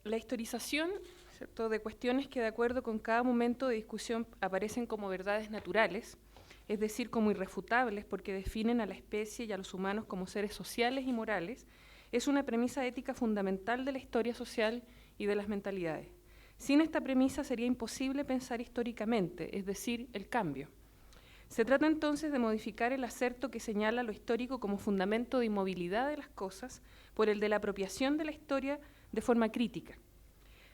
La historización, ¿cierto?, de cuestiones que de acuerdo con cada momento de discusión aparecen como verdades naturales, es decir, como irrefutables porque definen a la especie y a los humanos como seres sociales y morales, es una premisa ética fundamental de la historia social y de las mentalidades. Sin esta premisa sería imposible pensar históricamente, es decir, el cambio. Se trata entonces de modificar el acerto que señala lo histórico como fundamento de inmovilidad de las cosas por el de la apropiación de la historia de forma crítica.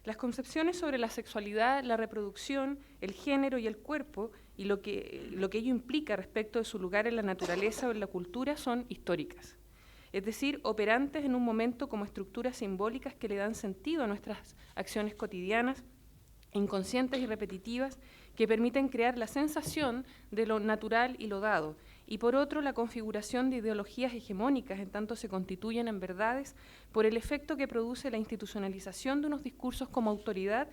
Las concepciones sobre la sexualidad, la reproducción, el género y el cuerpo y lo que ello implica respecto de su lugar en la naturaleza o en la cultura son históricas, es decir, operantes en un momento como estructuras simbólicas que le dan sentido a nuestras acciones cotidianas, inconscientes y repetitivas, que permiten crear la sensación de lo natural y lo dado, y por otro la configuración de ideologías hegemónicas en tanto se constituyen en verdades por el efecto que produce la institucionalización de unos discursos como autoridad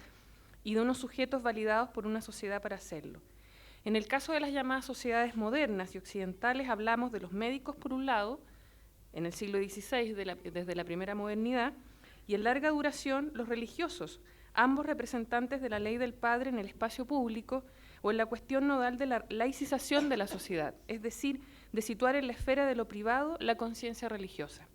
y de unos sujetos validados por una sociedad para hacerlo. En el caso de las llamadas sociedades modernas y occidentales hablamos de los médicos por un lado, en el siglo XVI desde la primera modernidad, y en larga duración los religiosos, ambos representantes de la ley del padre en el espacio público o en la cuestión nodal de la laicización de la sociedad, es decir, de situar en la esfera de lo privado la conciencia religiosa.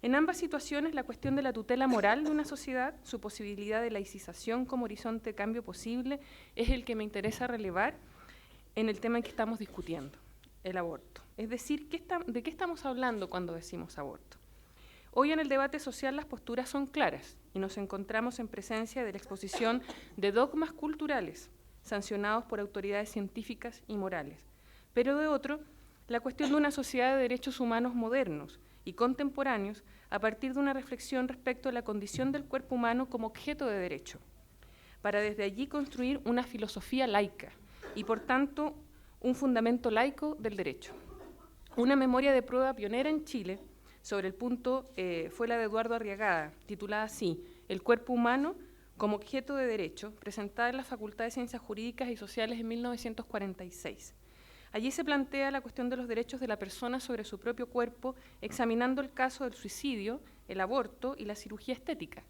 En ambas situaciones, la cuestión de la tutela moral de una sociedad, su posibilidad de laicización como horizonte de cambio posible, es el que me interesa relevar en el tema en que estamos discutiendo, el aborto. Es decir, ¿de qué estamos hablando cuando decimos aborto? Hoy en el debate social las posturas son claras y nos encontramos en presencia de la exposición de dogmas culturales sancionados por autoridades científicas y morales, pero de otro, la cuestión de una sociedad de derechos humanos modernos y contemporáneos a partir de una reflexión respecto a la condición del cuerpo humano como objeto de derecho, para desde allí construir una filosofía laica y por tanto un fundamento laico del derecho. Una memoria de prueba pionera en Chile sobre el punto fue la de Eduardo Arriagada, titulada así, El cuerpo humano como objeto de derecho, presentada en la Facultad de Ciencias Jurídicas y Sociales en 1946. Allí se plantea la cuestión de los derechos de la persona sobre su propio cuerpo, examinando el caso del suicidio, el aborto y la cirugía estética,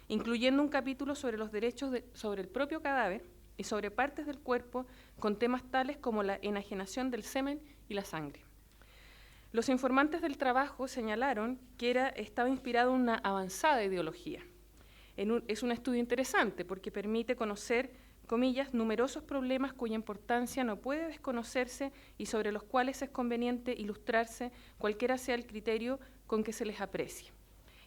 incluyendo un capítulo sobre los derechos sobre el propio cadáver y sobre partes del cuerpo con temas tales como la enajenación del semen y la sangre. Los informantes del trabajo señalaron que estaba inspirado en una avanzada ideología. Es un estudio interesante porque permite conocer, comillas, numerosos problemas cuya importancia no puede desconocerse y sobre los cuales es conveniente ilustrarse cualquiera sea el criterio con que se les aprecie.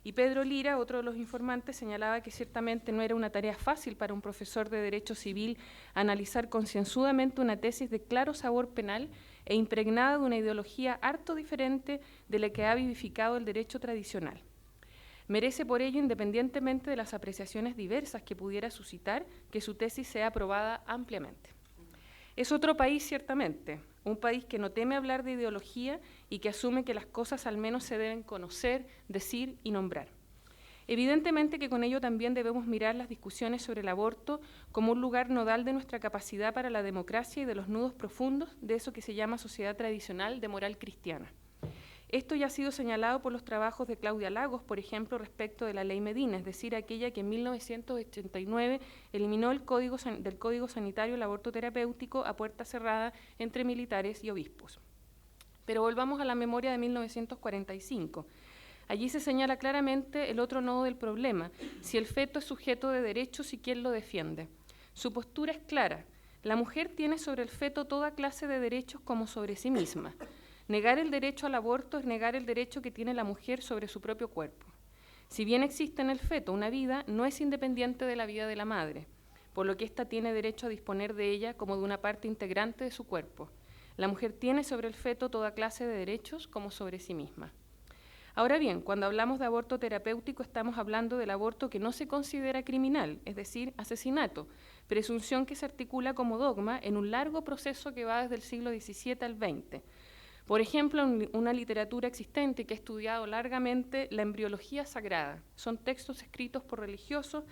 Y Pedro Lira, otro de los informantes, señalaba que ciertamente no era una tarea fácil para un profesor de Derecho Civil analizar concienzudamente una tesis de claro sabor penal e impregnada de una ideología harto diferente de la que ha vivificado el derecho tradicional. Merece por ello, independientemente de las apreciaciones diversas que pudiera suscitar, que su tesis sea aprobada ampliamente. Es otro país, ciertamente, un país que no teme hablar de ideología y que asume que las cosas al menos se deben conocer, decir y nombrar. Evidentemente que con ello también debemos mirar las discusiones sobre el aborto como un lugar nodal de nuestra capacidad para la democracia y de los nudos profundos de eso que se llama sociedad tradicional de moral cristiana. Esto ya ha sido señalado por los trabajos de Claudia Lagos, por ejemplo, respecto de la Ley Medina, es decir, aquella que en 1989 eliminó del Código Sanitario el aborto terapéutico a puerta cerrada entre militares y obispos. Pero volvamos a la memoria de 1945. Allí se señala claramente el otro nodo del problema, si el feto es sujeto de derechos y quién lo defiende. Su postura es clara, la mujer tiene sobre el feto toda clase de derechos como sobre sí misma. Negar el derecho al aborto es negar el derecho que tiene la mujer sobre su propio cuerpo. Si bien existe en el feto una vida, no es independiente de la vida de la madre, por lo que ésta tiene derecho a disponer de ella como de una parte integrante de su cuerpo. La mujer tiene sobre el feto toda clase de derechos como sobre sí misma. Ahora bien, cuando hablamos de aborto terapéutico estamos hablando del aborto que no se considera criminal, es decir, asesinato, presunción que se articula como dogma en un largo proceso que va desde el siglo XVII al XX. Por ejemplo, en una literatura existente que ha estudiado largamente la embriología sagrada. Son textos escritos por religiosos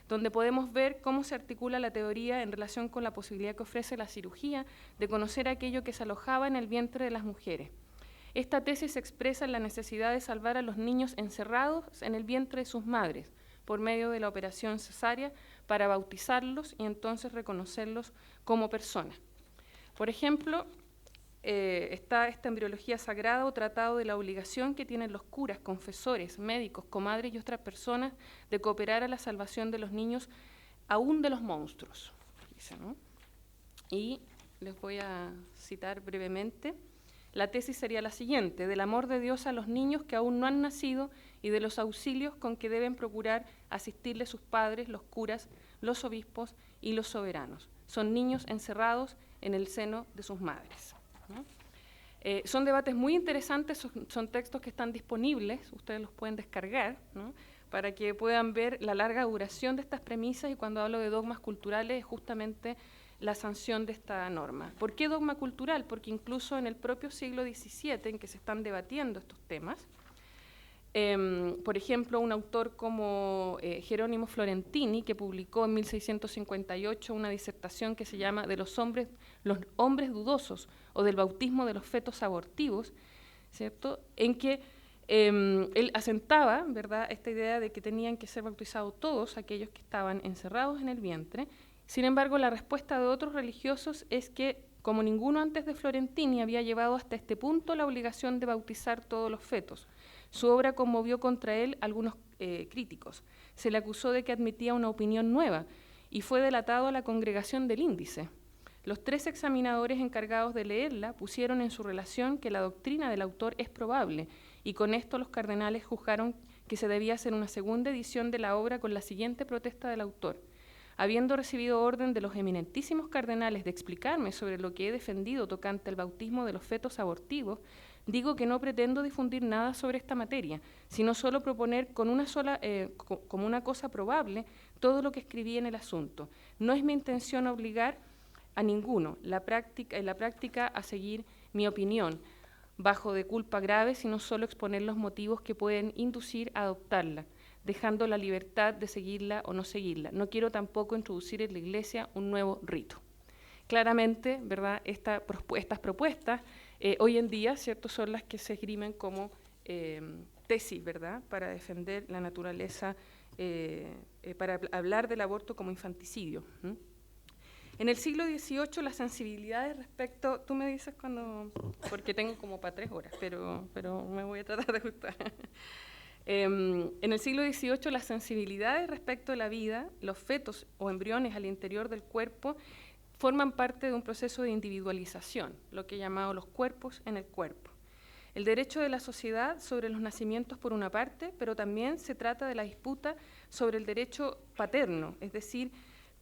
donde podemos ver cómo se articula la teoría en relación con la posibilidad que ofrece la cirugía de conocer aquello que se alojaba en el vientre de las mujeres. Esta tesis se expresa en la necesidad de salvar a los niños encerrados en el vientre de sus madres, por medio de la operación cesárea para bautizarlos y entonces reconocerlos como personas. Por ejemplo, está esta embriología sagrada o tratado de la obligación que tienen los curas, confesores, médicos, comadres y otras personas de cooperar a la salvación de los niños, aún de los monstruos, dice, ¿no? Y les voy a citar brevemente. La tesis sería la siguiente: del amor de Dios a los niños que aún no han nacido y de los auxilios con que deben procurar asistirles sus padres, los curas, los obispos y los soberanos. Son niños encerrados en el seno de sus madres, ¿no? Son debates muy interesantes, son textos que están disponibles, ustedes los pueden descargar, ¿no?, para que puedan ver la larga duración de estas premisas, y cuando hablo de dogmas culturales es justamente la sanción de esta norma. ¿Por qué dogma cultural? Porque incluso en el propio siglo XVII, en que se están debatiendo estos temas, por ejemplo, un autor como Jerónimo Florentini, que publicó en 1658 una disertación que se llama De los hombres dudosos o del bautismo de los fetos abortivos, ¿cierto?, en que él asentaba, ¿verdad?, esta idea de que tenían que ser bautizados todos aquellos que estaban encerrados en el vientre. Sin embargo, la respuesta de otros religiosos es que, como ninguno antes de Florentini había llevado hasta este punto la obligación de bautizar todos los fetos, su obra conmovió contra él algunos críticos. Se le acusó de que admitía una opinión nueva y fue delatado a la congregación del Índice. Los 3 examinadores encargados de leerla pusieron en su relación que la doctrina del autor es probable, y con esto los cardenales juzgaron que se debía hacer una segunda edición de la obra con la siguiente protesta del autor: habiendo recibido orden de los eminentísimos cardenales de explicarme sobre lo que he defendido tocante al bautismo de los fetos abortivos, digo que no pretendo difundir nada sobre esta materia, sino solo proponer como una cosa probable todo lo que escribí en el asunto. No es mi intención obligar a ninguno en la práctica a seguir mi opinión bajo de culpa grave, sino solo exponer los motivos que pueden inducir a adoptarla, dejando la libertad de seguirla o no seguirla. No quiero tampoco introducir en la Iglesia un nuevo rito. Claramente, ¿verdad?, estas propuestas hoy en día, ¿cierto?, son las que se esgrimen como tesis, ¿verdad?, para defender la naturaleza, para hablar del aborto como infanticidio. En el siglo XVIII las sensibilidades respecto, tú me dices cuando, porque tengo como para 3 horas, pero me voy a tratar de ajustar. En el siglo XVIII las sensibilidades respecto a la vida, los fetos o embriones al interior del cuerpo, forman parte de un proceso de individualización, lo que he llamado los cuerpos en el cuerpo. El derecho de la sociedad sobre los nacimientos por una parte, pero también se trata de la disputa sobre el derecho paterno, es decir,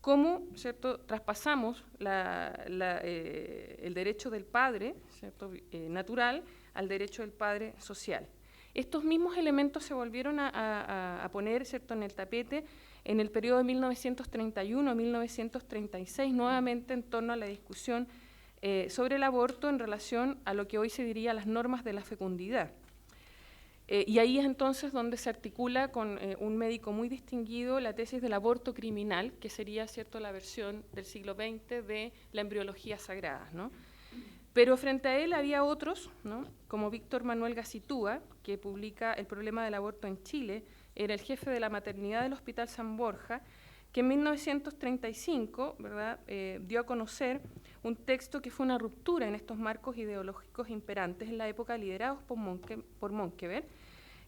cómo, ¿cierto?, traspasamos el derecho del padre, ¿cierto?, natural al derecho del padre social. Estos mismos elementos se volvieron a poner, ¿cierto?, en el tapete en el periodo de 1931 a 1936, nuevamente en torno a la discusión sobre el aborto en relación a lo que hoy se diría las normas de la fecundidad. Y ahí es entonces donde se articula con un médico muy distinguido la tesis del aborto criminal, que sería, ¿cierto?, la versión del siglo XX de la embriología sagrada, ¿no? Pero frente a él había otros, ¿no?, como Víctor Manuel Gacitúa, que publica El problema del aborto en Chile, era el jefe de la maternidad del Hospital San Borja, que en 1935, ¿verdad?, dio a conocer un texto que fue una ruptura en estos marcos ideológicos imperantes en la época, liderados por Monkeberg,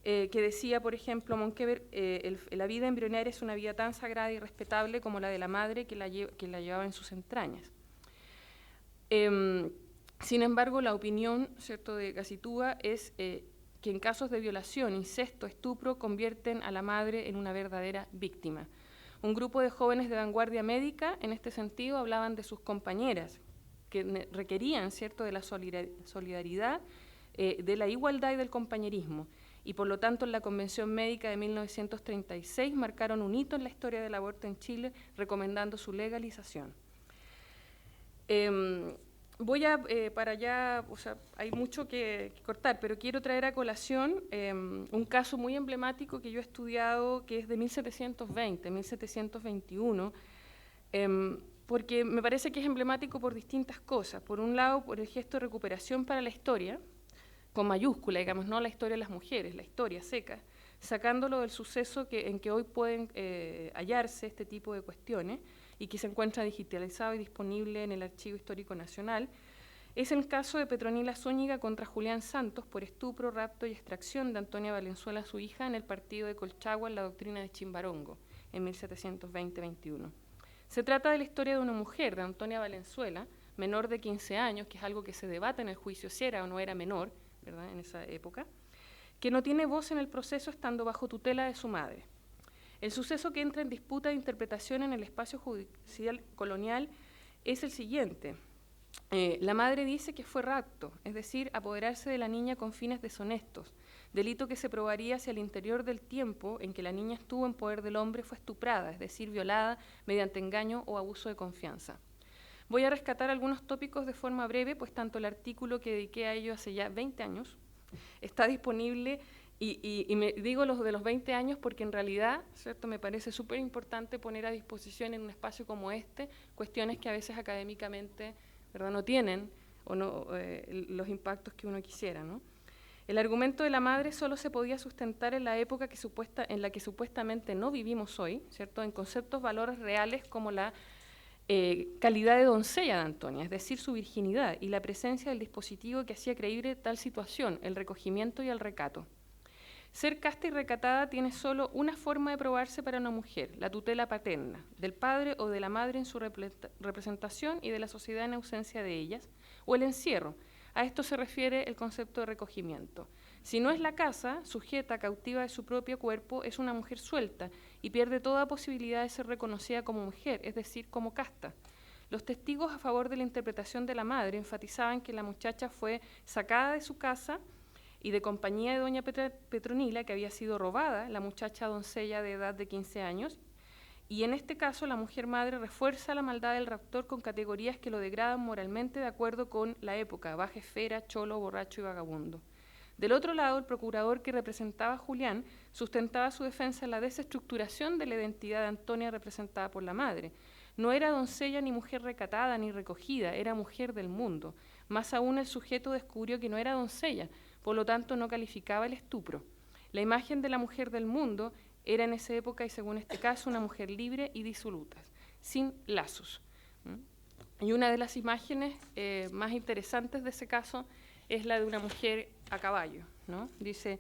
que decía, por ejemplo, Monkeberg, la vida embrionaria es una vida tan sagrada y respetable como la de la madre que la llevaba en sus entrañas. Sin embargo, la opinión, ¿cierto?, de Gacitúa es que en casos de violación, incesto, estupro, convierten a la madre en una verdadera víctima. Un grupo de jóvenes de vanguardia médica, en este sentido, hablaban de sus compañeras, que requerían, ¿cierto?, de la solidaridad, de la igualdad y del compañerismo, y por lo tanto en la Convención Médica de 1936 marcaron un hito en la historia del aborto en Chile, recomendando su legalización. Voy a, para allá, o sea, hay mucho que cortar, pero quiero traer a colación un caso muy emblemático que yo he estudiado, que es de 1720, 1721, porque me parece que es emblemático por distintas cosas. Por un lado, por el gesto de recuperación para la historia, con mayúscula, digamos, no la historia de las mujeres, la historia seca, sacándolo del suceso en que hoy pueden hallarse este tipo de cuestiones y que se encuentra digitalizado y disponible en el Archivo Histórico Nacional, es el caso de Petronila Zúñiga contra Julián Santos por estupro, rapto y extracción de Antonia Valenzuela, su hija, en el partido de Colchagua en la doctrina de Chimbarongo, en 1720-21. Se trata de la historia de una mujer, de Antonia Valenzuela, menor de 15 años, que es algo que se debate en el juicio si era o no era menor, ¿verdad?, en esa época, que no tiene voz en el proceso estando bajo tutela de su madre. El suceso que entra en disputa de interpretación en el espacio judicial colonial es el siguiente. La madre dice que fue rapto, es decir, apoderarse de la niña con fines deshonestos, delito que se probaría si al interior del tiempo en que la niña estuvo en poder del hombre fue estuprada, es decir, violada mediante engaño o abuso de confianza. Voy a rescatar algunos tópicos de forma breve, pues tanto el artículo que dediqué a ello hace ya 20 años está disponible, y me digo los de los 20 años porque en realidad, ¿cierto?, me parece súper importante poner a disposición en un espacio como este cuestiones que a veces académicamente, ¿verdad?, no tienen o no, los impactos que uno quisiera, ¿no? El argumento de la madre solo se podía sustentar en la época en la que supuestamente no vivimos hoy, ¿cierto?, en conceptos, valores reales como la calidad de doncella de Antonia, es decir, su virginidad y la presencia del dispositivo que hacía creíble tal situación, el recogimiento y el recato. Ser casta y recatada tiene solo una forma de probarse para una mujer, la tutela paterna, del padre o de la madre en su representación y de la sociedad en ausencia de ellas, o el encierro. A esto se refiere el concepto de recogimiento. Si no es la casa, sujeta, cautiva de su propio cuerpo, es una mujer suelta y pierde toda posibilidad de ser reconocida como mujer, es decir, como casta. Los testigos a favor de la interpretación de la madre enfatizaban que la muchacha fue sacada de su casa y de compañía de doña Petronila, que había sido robada, la muchacha doncella de edad de 15 años, y en este caso la mujer madre refuerza la maldad del raptor con categorías que lo degradan moralmente de acuerdo con la época, baja esfera, cholo, borracho y vagabundo. Del otro lado, el procurador que representaba a Julián sustentaba su defensa en la desestructuración de la identidad de Antonia representada por la madre. No era doncella ni mujer recatada ni recogida, era mujer del mundo. Más aún, el sujeto descubrió que no era doncella, por lo tanto no calificaba el estupro. La imagen de la mujer del mundo era en esa época, y según este caso, una mujer libre y disoluta, sin lazos. Y una de las imágenes más interesantes de ese caso es la de una mujer a caballo, ¿no? Dice: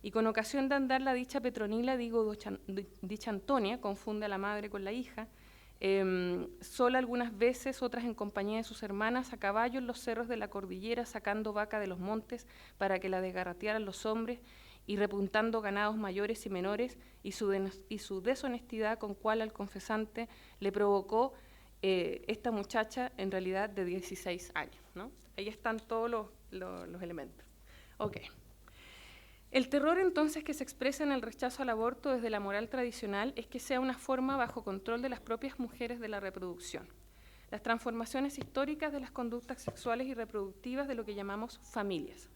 y con ocasión de andar la dicha Petronila, dicha Antonia, confunde a la madre con la hija, sola algunas veces, otras en compañía de sus hermanas, a caballo en los cerros de la cordillera, sacando vaca de los montes para que la desgarratearan los hombres, y repuntando ganados mayores y menores, y su deshonestidad con cual al confesante le provocó esta muchacha en realidad de 16 años, ¿no? Ahí están todos los elementos. Ok. El terror entonces que se expresa en el rechazo al aborto desde la moral tradicional es que sea una forma bajo control de las propias mujeres de la reproducción. Las transformaciones históricas de las conductas sexuales y reproductivas de lo que llamamos familias.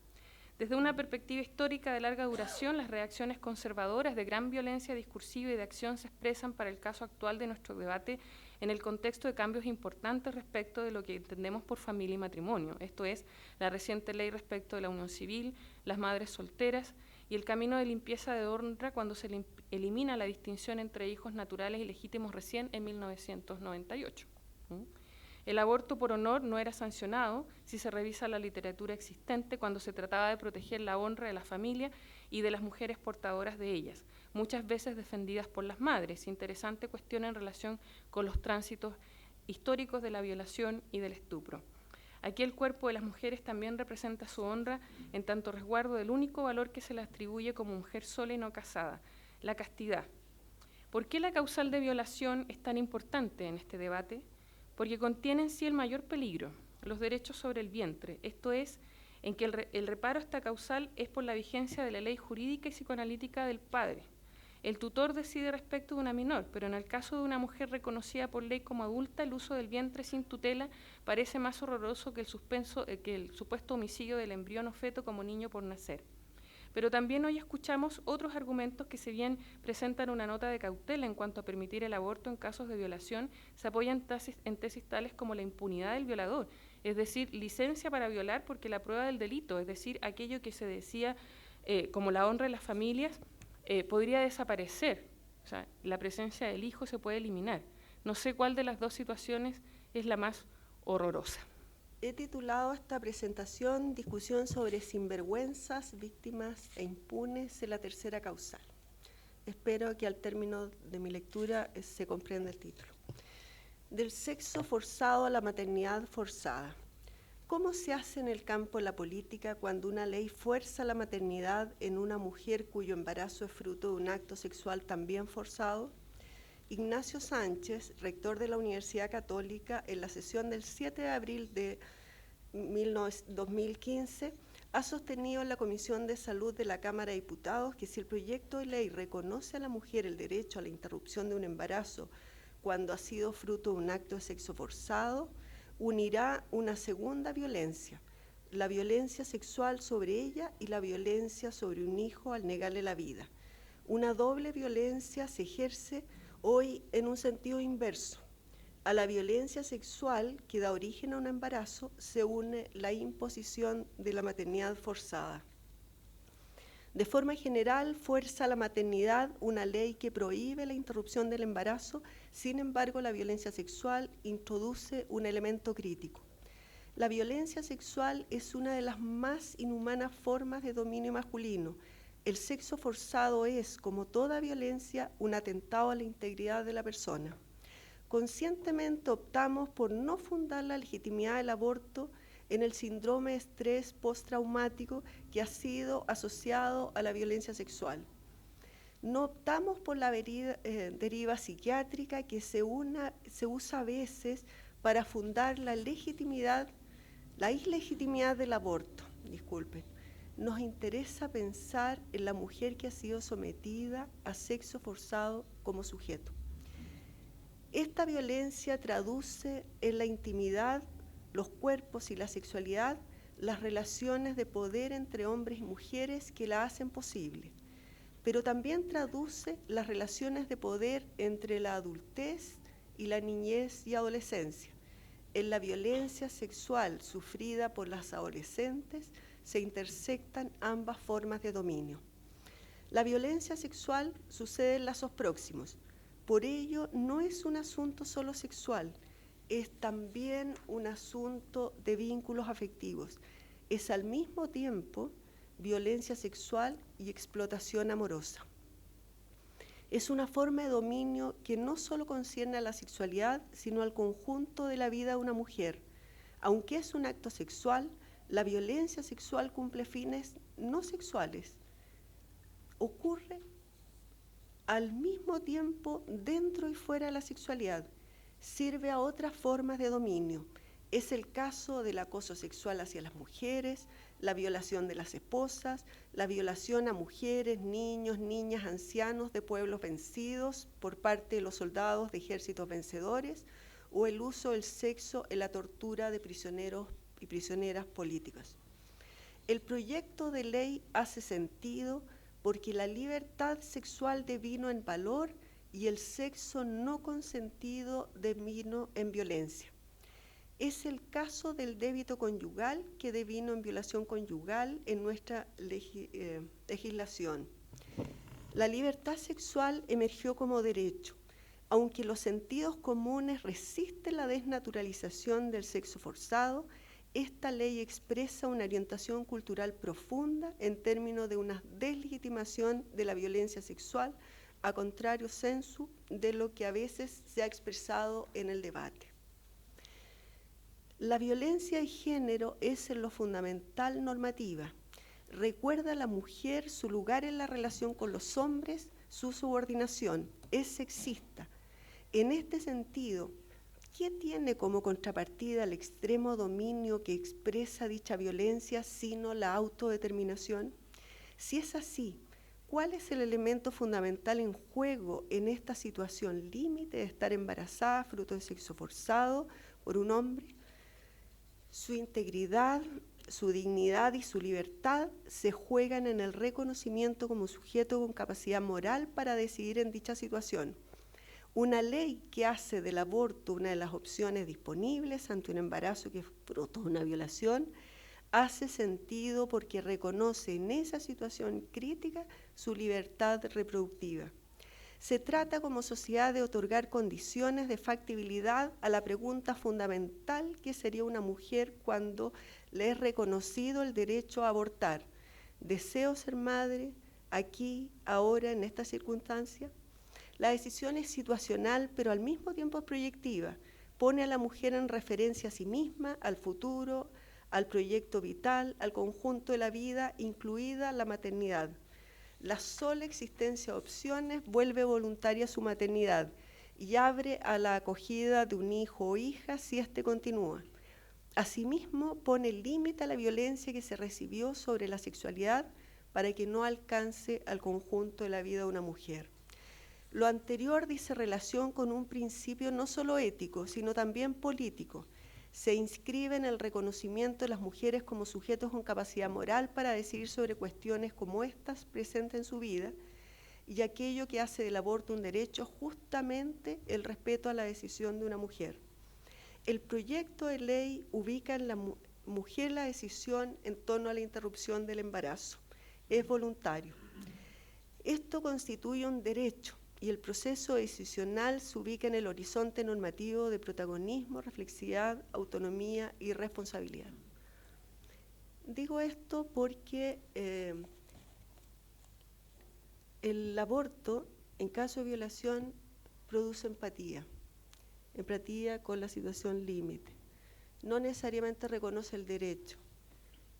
Desde una perspectiva histórica de larga duración, las reacciones conservadoras de gran violencia discursiva y de acción se expresan para el caso actual de nuestro debate en el contexto de cambios importantes respecto de lo que entendemos por familia y matrimonio, esto es, la reciente ley respecto de la unión civil, las madres solteras y el camino de limpieza de honra cuando se elimina la distinción entre hijos naturales y legítimos recién en 1998. El aborto por honor no era sancionado si se revisa la literatura existente cuando se trataba de proteger la honra de la familia y de las mujeres portadoras de ellas, muchas veces defendidas por las madres. Interesante cuestión en relación con los tránsitos históricos de la violación y del estupro. Aquí el cuerpo de las mujeres también representa su honra en tanto resguardo del único valor que se le atribuye como mujer sola y no casada, la castidad. ¿Por qué la causal de violación es tan importante en este debate? Porque contiene en sí el mayor peligro, los derechos sobre el vientre, esto es, en que el reparo a esta causal es por la vigencia de la ley jurídica y psicoanalítica del padre. El tutor decide respecto de una menor, pero en el caso de una mujer reconocida por ley como adulta, el uso del vientre sin tutela parece más horroroso que el supuesto homicidio del embrión o feto como niño por nacer. Pero también hoy escuchamos otros argumentos que, si bien presentan una nota de cautela en cuanto a permitir el aborto en casos de violación, se apoyan en tesis tales como la impunidad del violador, es decir, licencia para violar porque la prueba del delito, es decir, aquello que se decía como la honra de las familias, podría desaparecer. O sea, la presencia del hijo se puede eliminar. No sé cuál de las dos situaciones es la más horrorosa. He titulado esta presentación Discusión sobre sinvergüenzas, víctimas e impunes en la tercera causal. Espero que al término de mi lectura se comprenda el título. Del sexo forzado a la maternidad forzada. ¿Cómo se hace en el campo de la política cuando una ley fuerza la maternidad en una mujer cuyo embarazo es fruto de un acto sexual también forzado? Ignacio Sánchez, rector de la Universidad Católica, en la sesión del 7 de abril de 2015, ha sostenido en la Comisión de Salud de la Cámara de Diputados que si el proyecto de ley reconoce a la mujer el derecho a la interrupción de un embarazo cuando ha sido fruto de un acto de sexo forzado, unirá una segunda violencia, la violencia sexual sobre ella y la violencia sobre un hijo al negarle la vida. Una doble violencia se ejerce hoy en un sentido inverso. A la violencia sexual que da origen a un embarazo se une la imposición de la maternidad forzada. De forma general, fuerza a la maternidad una ley que prohíbe la interrupción del embarazo, sin embargo, la violencia sexual introduce un elemento crítico. La violencia sexual es una de las más inhumanas formas de dominio masculino. El sexo forzado es, como toda violencia, un atentado a la integridad de la persona. Conscientemente optamos por no fundar la legitimidad del aborto en el síndrome de estrés postraumático que ha sido asociado a la violencia sexual. No optamos por la deriva psiquiátrica que se usa a veces para fundar la ilegitimidad del aborto. Nos interesa pensar en la mujer que ha sido sometida a sexo forzado como sujeto. Esta violencia traduce en la intimidad, los cuerpos y la sexualidad, las relaciones de poder entre hombres y mujeres que la hacen posible, pero también traduce las relaciones de poder entre la adultez y la niñez y adolescencia. En la violencia sexual sufrida por las adolescentes se intersectan ambas formas de dominio. La violencia sexual sucede en lazos próximos. Por ello, no es un asunto solo sexual, es también un asunto de vínculos afectivos. Es al mismo tiempo violencia sexual y explotación amorosa. Es una forma de dominio que no solo concierne a la sexualidad, sino al conjunto de la vida de una mujer. Aunque es un acto sexual, la violencia sexual cumple fines no sexuales. Ocurre al mismo tiempo dentro y fuera de la sexualidad, sirve a otras formas de dominio. Es el caso del acoso sexual hacia las mujeres, la violación de las esposas, la violación a mujeres, niños, niñas, ancianos de pueblos vencidos por parte de los soldados de ejércitos vencedores, o el uso del sexo en la tortura de prisioneros y prisioneras políticas. El proyecto de ley hace sentido porque la libertad sexual devino en valor y el sexo no consentido devino en violencia. Es el caso del débito conyugal que devino en violación conyugal en nuestra legislación. La libertad sexual emergió como derecho, aunque los sentidos comunes resisten la desnaturalización del sexo forzado. Esta ley expresa una orientación cultural profunda en términos de una deslegitimación de la violencia sexual, a contrario sensu de lo que a veces se ha expresado en el debate. La violencia de género es en lo fundamental normativa. Recuerda a la mujer su lugar en la relación con los hombres, su subordinación, es sexista. En este sentido, ¿qué tiene como contrapartida el extremo dominio que expresa dicha violencia sino la autodeterminación? Si es así, ¿cuál es el elemento fundamental en juego en esta situación límite de estar embarazada fruto de sexo forzado por un hombre? Su integridad, su dignidad y su libertad se juegan en el reconocimiento como sujeto con capacidad moral para decidir en dicha situación. Una ley que hace del aborto una de las opciones disponibles ante un embarazo que es fruto de una violación, hace sentido porque reconoce en esa situación crítica su libertad reproductiva. Se trata como sociedad de otorgar condiciones de factibilidad a la pregunta fundamental que sería una mujer cuando le es reconocido el derecho a abortar. ¿Deseo ser madre aquí, ahora, en esta circunstancia? La decisión es situacional, pero al mismo tiempo es proyectiva. Pone a la mujer en referencia a sí misma, al futuro, al proyecto vital, al conjunto de la vida, incluida la maternidad. La sola existencia de opciones vuelve voluntaria su maternidad y abre a la acogida de un hijo o hija si éste continúa. Asimismo, pone límite a la violencia que se recibió sobre la sexualidad para que no alcance al conjunto de la vida de una mujer. Lo anterior dice relación con un principio no solo ético, sino también político. Se inscribe en el reconocimiento de las mujeres como sujetos con capacidad moral para decidir sobre cuestiones como estas presentes en su vida, y aquello que hace del aborto un derecho, justamente el respeto a la decisión de una mujer. El proyecto de ley ubica en la mujer la decisión en torno a la interrupción del embarazo. Es voluntario. Esto constituye un derecho y el proceso decisional se ubica en el horizonte normativo de protagonismo, reflexividad, autonomía y responsabilidad. Digo esto porque el aborto, en caso de violación, produce empatía con la situación límite. No necesariamente reconoce el derecho,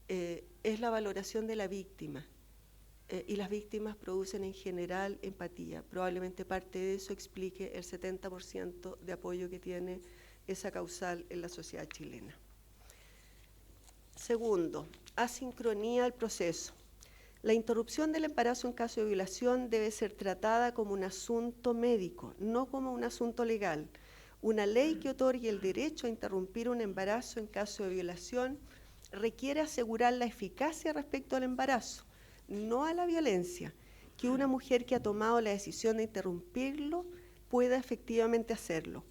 es la valoración de la víctima. Y las víctimas producen en general empatía. Probablemente parte de eso explique el 70% de apoyo que tiene esa causal en la sociedad chilena. Segundo, asincronía del proceso. La interrupción del embarazo en caso de violación debe ser tratada como un asunto médico, no como un asunto legal. Una ley que otorgue el derecho a interrumpir un embarazo en caso de violación requiere asegurar la eficacia respecto al embarazo, no a la violencia, que una mujer que ha tomado la decisión de interrumpirlo pueda efectivamente hacerlo.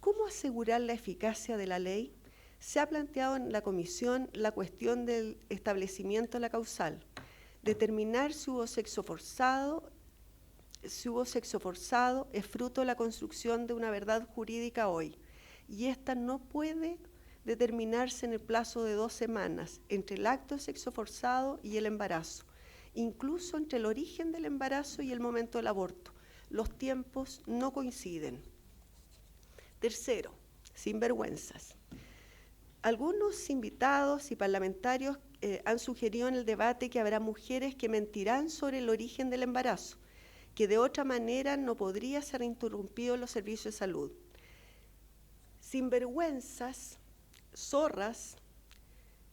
¿Cómo asegurar la eficacia de la ley? Se ha planteado en la comisión la cuestión del establecimiento de la causal, determinar si hubo sexo forzado es fruto de la construcción de una verdad jurídica hoy, y esta no puede determinarse en el plazo de 2 semanas entre el acto de sexo forzado y el embarazo, incluso entre el origen del embarazo y el momento del aborto. Los tiempos no coinciden. Tercero, sinvergüenzas. Algunos invitados y parlamentarios han sugerido en el debate que habrá mujeres que mentirán sobre el origen del embarazo, que de otra manera no podría ser interrumpido en los servicios de salud. Sinvergüenzas, zorras,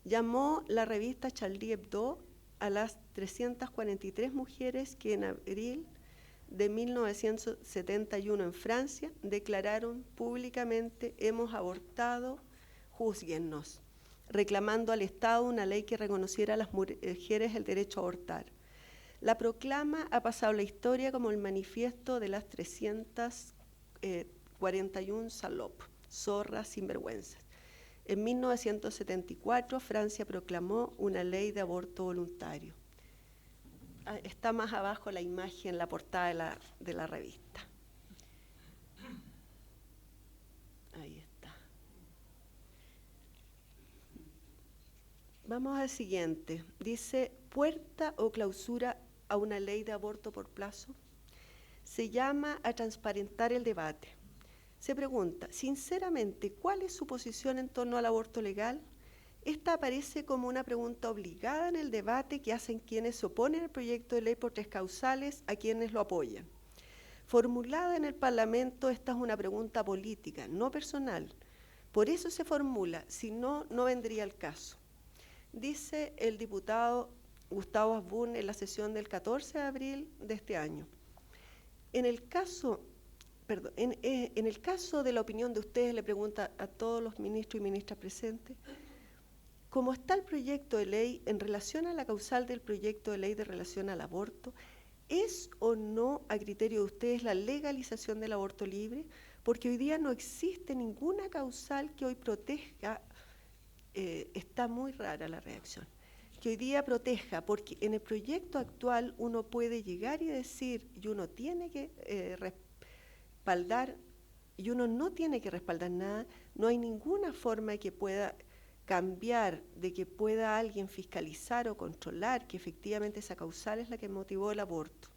llamó la revista Charlie Hebdo a las 343 mujeres que en abril de 1971 en Francia declararon públicamente: hemos abortado, júzguennos, reclamando al Estado una ley que reconociera a las mujeres el derecho a abortar. La proclama ha pasado a la historia como el manifiesto de las 341 salop, zorras sinvergüenzas. En 1974, Francia proclamó una ley de aborto voluntario. Está más abajo la imagen, la portada de la revista. Ahí está. Vamos al siguiente. Dice, puerta o clausura a una ley de aborto por plazo. Se llama a transparentar el debate. Se pregunta, sinceramente, ¿cuál es su posición en torno al aborto legal? Esta aparece como una pregunta obligada en el debate que hacen quienes se oponen al proyecto de ley por 3 causales a quienes lo apoyan. Formulada en el Parlamento, esta es una pregunta política, no personal. Por eso se formula, si no, no vendría al caso. Dice el diputado Gustavo Asbun en la sesión del 14 de abril de este año. En el caso de la opinión de ustedes, le pregunta a todos los ministros y ministras presentes, ¿cómo está el proyecto de ley en relación a la causal del proyecto de ley de relación al aborto? ¿Es o no, a criterio de ustedes, la legalización del aborto libre? Porque hoy día no existe ninguna causal que hoy proteja está muy rara la reacción. Que hoy día proteja, porque en el proyecto actual uno puede llegar y decir, y uno tiene que respaldar, y uno no tiene que respaldar nada, no hay ninguna forma que pueda cambiar, de que pueda alguien fiscalizar o controlar que efectivamente esa causal es la que motivó el aborto.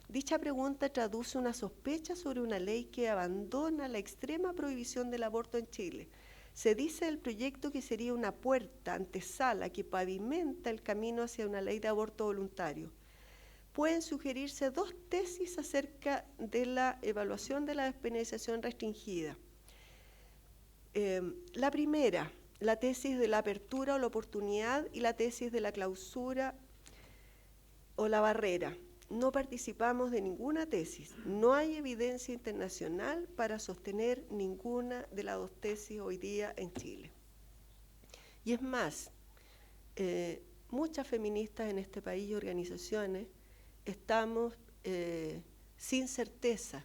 Dicha pregunta traduce una sospecha sobre una ley que abandona la extrema prohibición del aborto en Chile. Se dice del proyecto que sería una puerta, antesala, que pavimenta el camino hacia una ley de aborto voluntario. Pueden sugerirse dos tesis acerca de la evaluación de la despenalización restringida. La primera, la tesis de la apertura o la oportunidad, y la tesis de la clausura o la barrera. No participamos de ninguna tesis. No hay evidencia internacional para sostener ninguna de las dos tesis hoy día en Chile. Y es más, muchas feministas en este país y organizaciones estamos sin certeza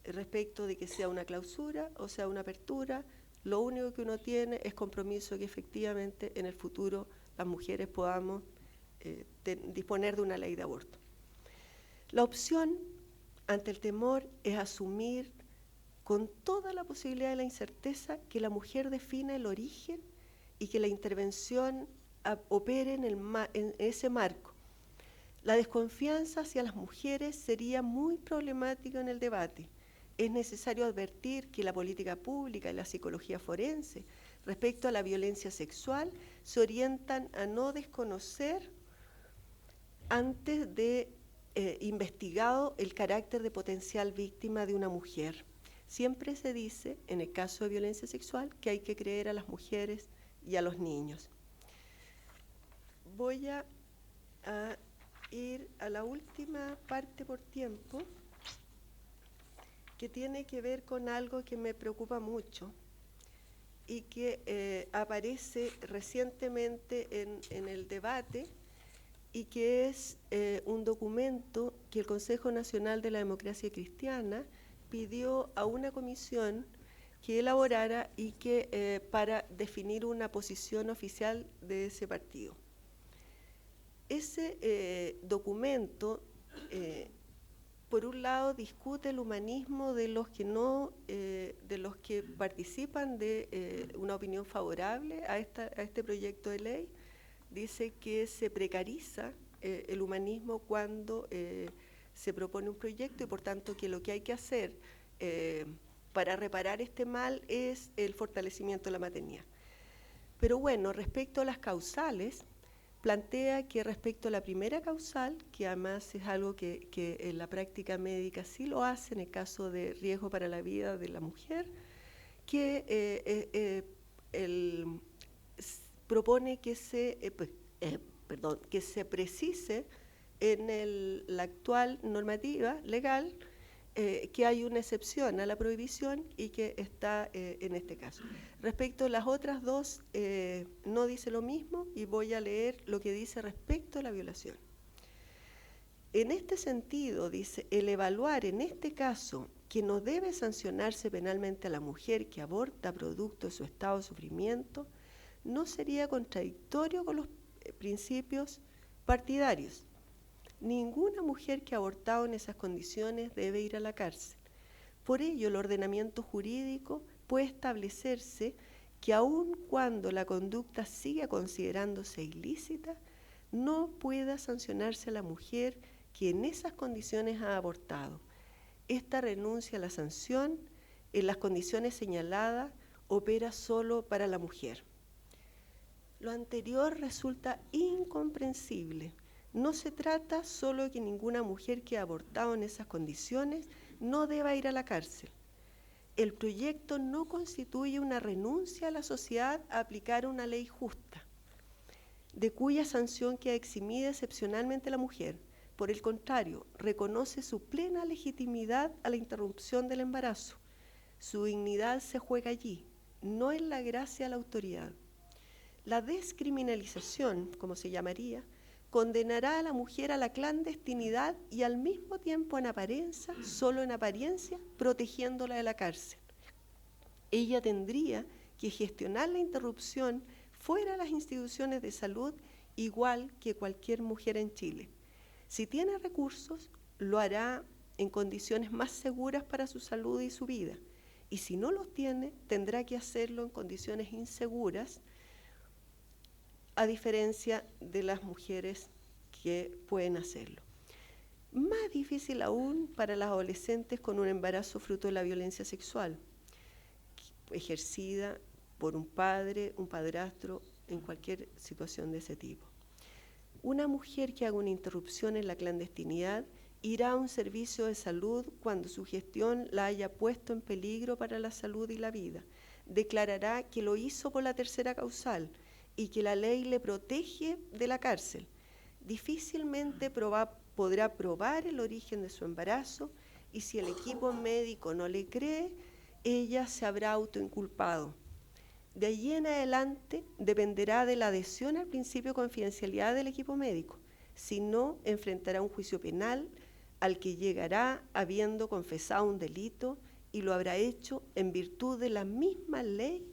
respecto de que sea una clausura o sea una apertura. Lo único que uno tiene es compromiso que efectivamente en el futuro las mujeres podamos disponer de una ley de aborto. La opción ante el temor es asumir con toda la posibilidad de la incerteza que la mujer defina el origen y que la intervención opere en ese marco. La desconfianza hacia las mujeres sería muy problemática en el debate. Es necesario advertir que la política pública y la psicología forense respecto a la violencia sexual se orientan a no desconocer antes de investigado el carácter de potencial víctima de una mujer. Siempre se dice, en el caso de violencia sexual, que hay que creer a las mujeres y a los niños. Voy a ir a la última parte por tiempo, que tiene que ver con algo que me preocupa mucho y que aparece recientemente en el debate, y que es un documento que el Consejo Nacional de la Democracia Cristiana pidió a una comisión que elaborara y que para definir una posición oficial de ese partido. Ese documento, por un lado, discute el humanismo de los que de los que participan de una opinión favorable a este proyecto de ley. Dice que se precariza el humanismo cuando se propone un proyecto y por tanto que lo que hay que hacer para reparar este mal es el fortalecimiento de la maternidad. Pero bueno, respecto a las causales, plantea que respecto a la primera causal, que además es algo que en la práctica médica sí lo hace en el caso de riesgo para la vida de la mujer, que propone que se precise en la actual normativa legal que hay una excepción a la prohibición y que está en este caso. Respecto a las otras dos, no dice lo mismo y voy a leer lo que dice respecto a la violación. En este sentido, dice, el evaluar en este caso que no debe sancionarse penalmente a la mujer que aborta producto de su estado de sufrimiento no sería contradictorio con los principios partidarios. Ninguna mujer que ha abortado en esas condiciones debe ir a la cárcel. Por ello, el ordenamiento jurídico puede establecerse que aun cuando la conducta siga considerándose ilícita, no pueda sancionarse a la mujer que en esas condiciones ha abortado. Esta renuncia a la sanción en las condiciones señaladas opera solo para la mujer. Lo anterior resulta incomprensible. No se trata solo de que ninguna mujer que ha abortado en esas condiciones no deba ir a la cárcel. El proyecto no constituye una renuncia a la sociedad a aplicar una ley justa, de cuya sanción queda eximida excepcionalmente la mujer. Por el contrario, reconoce su plena legitimidad a la interrupción del embarazo. Su dignidad se juega allí, no en la gracia a la autoridad. La descriminalización, como se llamaría, condenará a la mujer a la clandestinidad y al mismo tiempo en apariencia, solo en apariencia, protegiéndola de la cárcel. Ella tendría que gestionar la interrupción fuera de las instituciones de salud igual que cualquier mujer en Chile. Si tiene recursos, lo hará en condiciones más seguras para su salud y su vida. Y si no los tiene, tendrá que hacerlo en condiciones inseguras, a diferencia de las mujeres que pueden hacerlo. Más difícil aún para las adolescentes con un embarazo fruto de la violencia sexual, ejercida por un padre, un padrastro, en cualquier situación de ese tipo. Una mujer que haga una interrupción en la clandestinidad irá a un servicio de salud cuando su gestión la haya puesto en peligro para la salud y la vida. Declarará que lo hizo por la tercera causal y que la ley le protege de la cárcel. Difícilmente podrá probar el origen de su embarazo y si el equipo médico no le cree, ella se habrá autoinculpado. De allí en adelante dependerá de la adhesión al principio de confidencialidad del equipo médico. Si no, enfrentará un juicio penal al que llegará habiendo confesado un delito y lo habrá hecho en virtud de la misma ley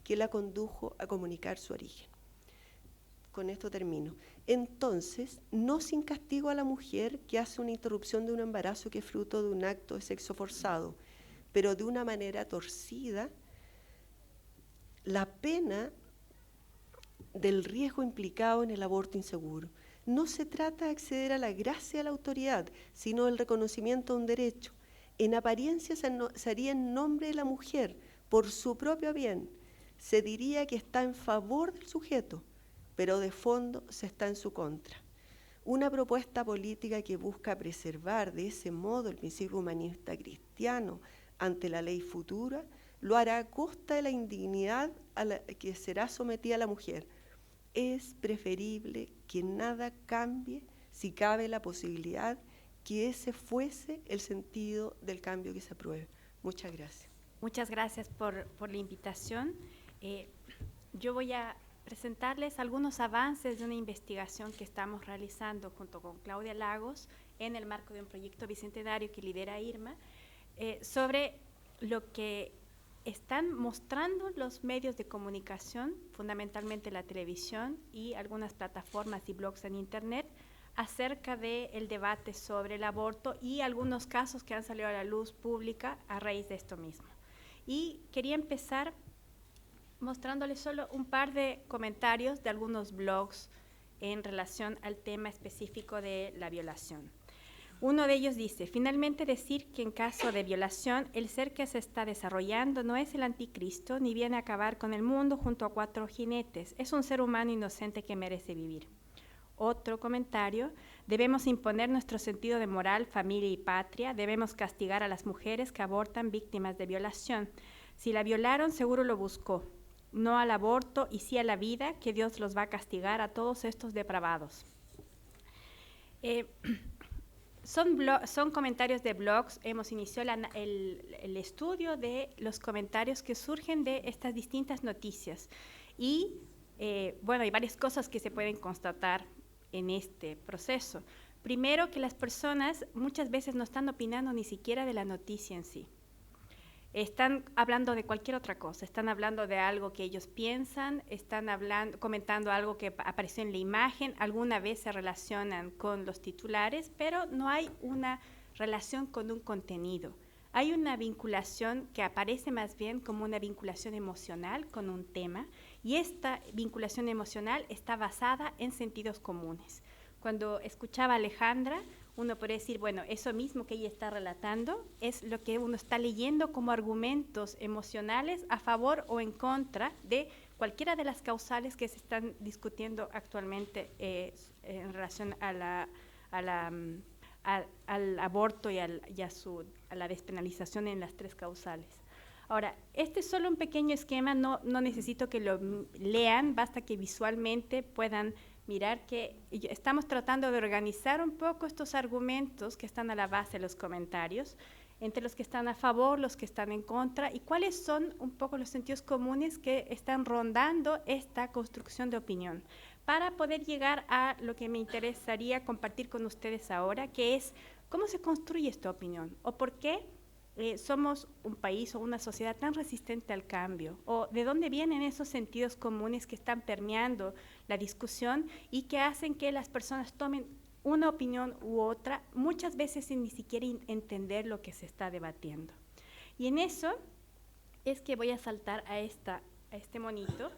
que la condujo a comunicar su origen. Con esto termino. Entonces, no sin castigo a la mujer que hace una interrupción de un embarazo que es fruto de un acto de sexo forzado, pero de una manera torcida, la pena del riesgo implicado en el aborto inseguro. No se trata de acceder a la gracia de la autoridad, sino del reconocimiento de un derecho. En apariencia se haría en nombre de la mujer, por su propio bien. Se diría que está en favor del sujeto, pero de fondo se está en su contra. Una propuesta política que busca preservar de ese modo el principio humanista cristiano ante la ley futura, lo hará a costa de la indignidad a la que será sometida la mujer. Es preferible que nada cambie si cabe la posibilidad que ese fuese el sentido del cambio que se apruebe. Muchas gracias. Muchas gracias por la invitación. Yo voy a presentarles algunos avances de una investigación que estamos realizando junto con Claudia Lagos en el marco de un proyecto bicentenario que lidera IRMA sobre lo que están mostrando los medios de comunicación, fundamentalmente la televisión y algunas plataformas y blogs en internet, acerca del debate sobre el aborto y algunos casos que han salido a la luz pública a raíz de esto mismo. Y quería empezar mostrándoles solo un par de comentarios de algunos blogs en relación al tema específico de la violación. Uno de ellos dice, finalmente decir que en caso de violación, el ser que se está desarrollando no es el anticristo, ni viene a acabar con el mundo junto a 4 jinetes. Es un ser humano inocente que merece vivir. Otro comentario, debemos imponer nuestro sentido de moral, familia y patria. Debemos castigar a las mujeres que abortan víctimas de violación. Si la violaron, seguro lo buscó. No al aborto y sí a la vida, que Dios los va a castigar a todos estos depravados. Son comentarios de blogs. Hemos iniciado el estudio de los comentarios que surgen de estas distintas noticias. Y, bueno, hay varias cosas que se pueden constatar en este proceso. Primero, que las personas muchas veces no están opinando ni siquiera de la noticia en sí. Están hablando de cualquier otra cosa, están hablando de algo que ellos piensan, están comentando algo que apareció en la imagen, alguna vez se relacionan con los titulares, pero no hay una relación con un contenido. Hay una vinculación que aparece más bien como una vinculación emocional con un tema, y esta vinculación emocional está basada en sentidos comunes. Cuando escuchaba a Alejandra, uno puede decir, bueno, eso mismo que ella está relatando es lo que uno está leyendo como argumentos emocionales a favor o en contra de cualquiera de las causales que se están discutiendo actualmente en relación al aborto y a la despenalización en las 3 causales. Ahora, este es solo un pequeño esquema, no necesito que lo lean, basta que visualmente puedan mirar que estamos tratando de organizar un poco estos argumentos que están a la base de los comentarios, entre los que están a favor, los que están en contra, y cuáles son un poco los sentidos comunes que están rondando esta construcción de opinión, para poder llegar a lo que me interesaría compartir con ustedes ahora, que es cómo se construye esta opinión, o por qué somos un país o una sociedad tan resistente al cambio? ¿O de dónde vienen esos sentidos comunes que están permeando la discusión y que hacen que las personas tomen una opinión u otra, muchas veces sin ni siquiera entender lo que se está debatiendo? Y en eso es que voy a saltar a este monito,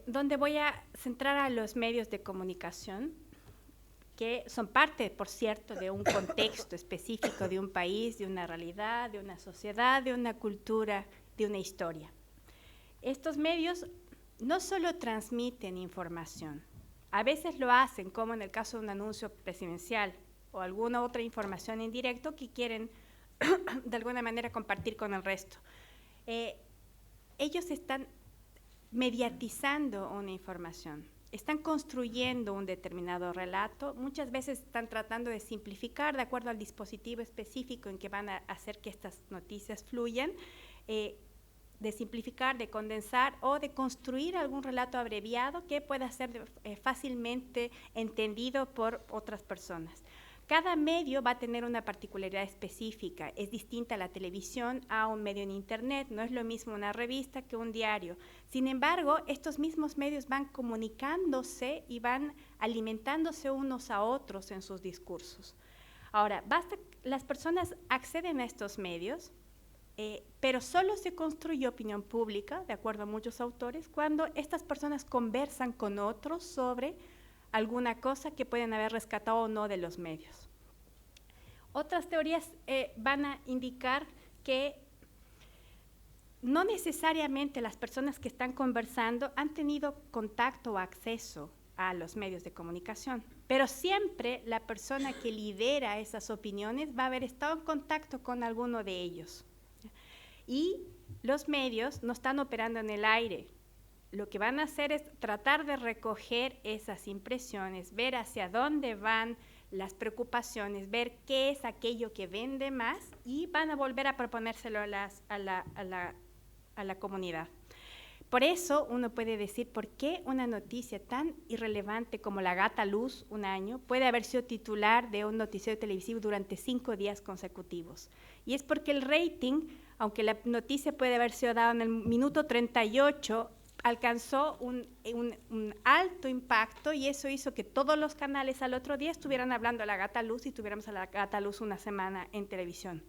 donde voy a centrar a los medios de comunicación, que son parte, por cierto, de un contexto específico de un país, de una realidad, de una sociedad, de una cultura, de una historia. Estos medios no solo transmiten información, a veces lo hacen, como en el caso de un anuncio presidencial o alguna otra información en directo que quieren de alguna manera compartir con el resto. Ellos están mediatizando una información, están construyendo un determinado relato, muchas veces están tratando de simplificar de acuerdo al dispositivo específico en que van a hacer que estas noticias fluyan, de simplificar, de condensar o de construir algún relato abreviado que pueda ser fácilmente entendido por otras personas. Cada medio va a tener una particularidad específica, es distinta a la televisión a un medio en internet, no es lo mismo una revista que un diario. Sin embargo, estos mismos medios van comunicándose y van alimentándose unos a otros en sus discursos. Ahora, las personas acceden a estos medios, pero solo se construye opinión pública, de acuerdo a muchos autores, cuando estas personas conversan con otros sobre alguna cosa que pueden haber rescatado o no de los medios. Otras teorías van a indicar que no necesariamente las personas que están conversando han tenido contacto o acceso a los medios de comunicación, pero siempre la persona que lidera esas opiniones va a haber estado en contacto con alguno de ellos. Y los medios no están operando en el aire. Lo que van a hacer es tratar de recoger esas impresiones, ver hacia dónde van las preocupaciones, ver qué es aquello que vende más y van a volver a proponérselo a la comunidad. Por eso uno puede decir por qué una noticia tan irrelevante como la Gata Luz, un año, puede haber sido titular de un noticiero televisivo durante 5 días consecutivos. Y es porque el rating, aunque la noticia puede haber sido dada en el minuto 38, alcanzó un alto impacto y eso hizo que todos los canales al otro día estuvieran hablando a la Gata Luz y tuviéramos a la Gata Luz una semana en televisión.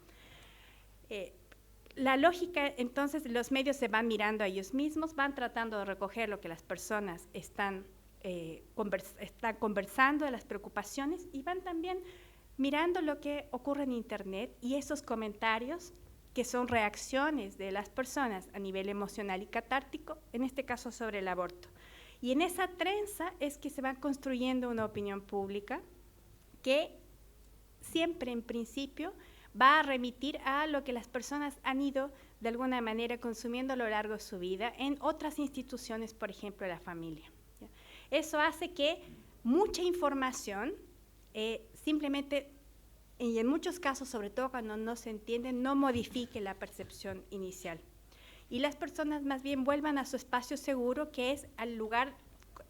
La lógica, entonces, los medios se van mirando a ellos mismos, van tratando de recoger lo que las personas están conversando de las preocupaciones y van también mirando lo que ocurre en Internet y esos comentarios que son reacciones de las personas a nivel emocional y catártico, en este caso sobre el aborto. Y en esa trenza es que se va construyendo una opinión pública que siempre en principio va a remitir a lo que las personas han ido de alguna manera consumiendo a lo largo de su vida en otras instituciones, por ejemplo, la familia. ¿Ya? Eso hace que mucha información simplemente, y en muchos casos, sobre todo cuando no se entiende, no modifique la percepción inicial. Y las personas más bien vuelvan a su espacio seguro, que es al lugar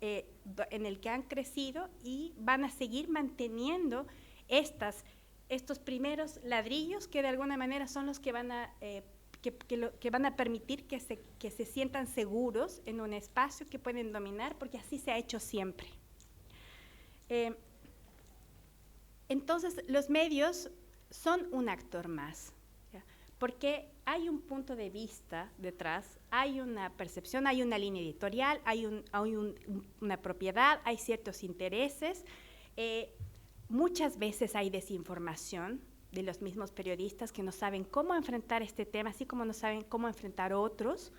en el que han crecido y van a seguir manteniendo estos primeros ladrillos que de alguna manera son los que van a, que van a permitir que se sientan seguros en un espacio que pueden dominar, porque así se ha hecho siempre. Entonces, los medios son un actor más, ¿ya? Porque hay un punto de vista detrás, hay una percepción, hay una línea editorial, hay una propiedad, hay ciertos intereses. Muchas veces hay desinformación de los mismos periodistas que no saben cómo enfrentar este tema, así como no saben cómo enfrentar otros.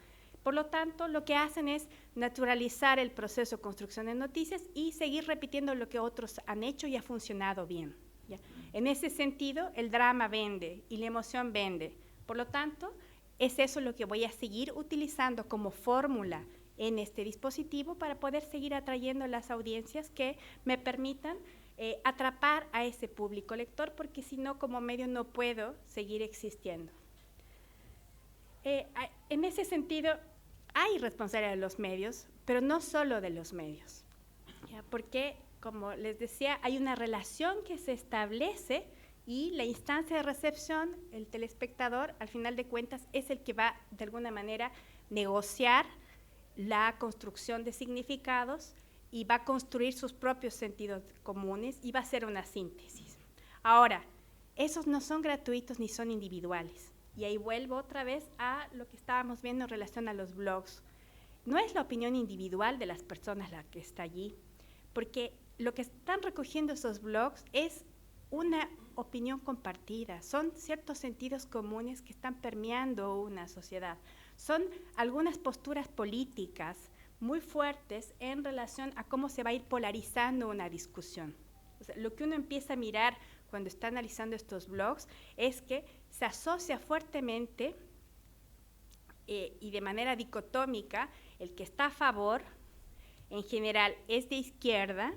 Por lo tanto, lo que hacen es naturalizar el proceso de construcción de noticias y seguir repitiendo lo que otros han hecho y ha funcionado bien, ¿ya? En ese sentido, el drama vende y la emoción vende. Por lo tanto, es eso lo que voy a seguir utilizando como fórmula en este dispositivo para poder seguir atrayendo las audiencias que me permitan atrapar a ese público lector, porque si no, como medio no puedo seguir existiendo. En ese sentido, hay responsabilidad de los medios, pero no solo de los medios, ¿ya? Porque, como les decía, hay una relación que se establece y la instancia de recepción, el telespectador, al final de cuentas, es el que va de alguna manera negociar la construcción de significados y va a construir sus propios sentidos comunes y va a hacer una síntesis. Ahora, esos no son gratuitos ni son individuales. Y ahí vuelvo otra vez a lo que estábamos viendo en relación a los blogs. No es la opinión individual de las personas la que está allí, porque lo que están recogiendo esos blogs es una opinión compartida, son ciertos sentidos comunes que están permeando una sociedad, son algunas posturas políticas muy fuertes en relación a cómo se va a ir polarizando una discusión. O sea, lo que uno empieza a mirar cuando está analizando estos blogs es que se asocia fuertemente y de manera dicotómica el que está a favor, en general es de izquierda,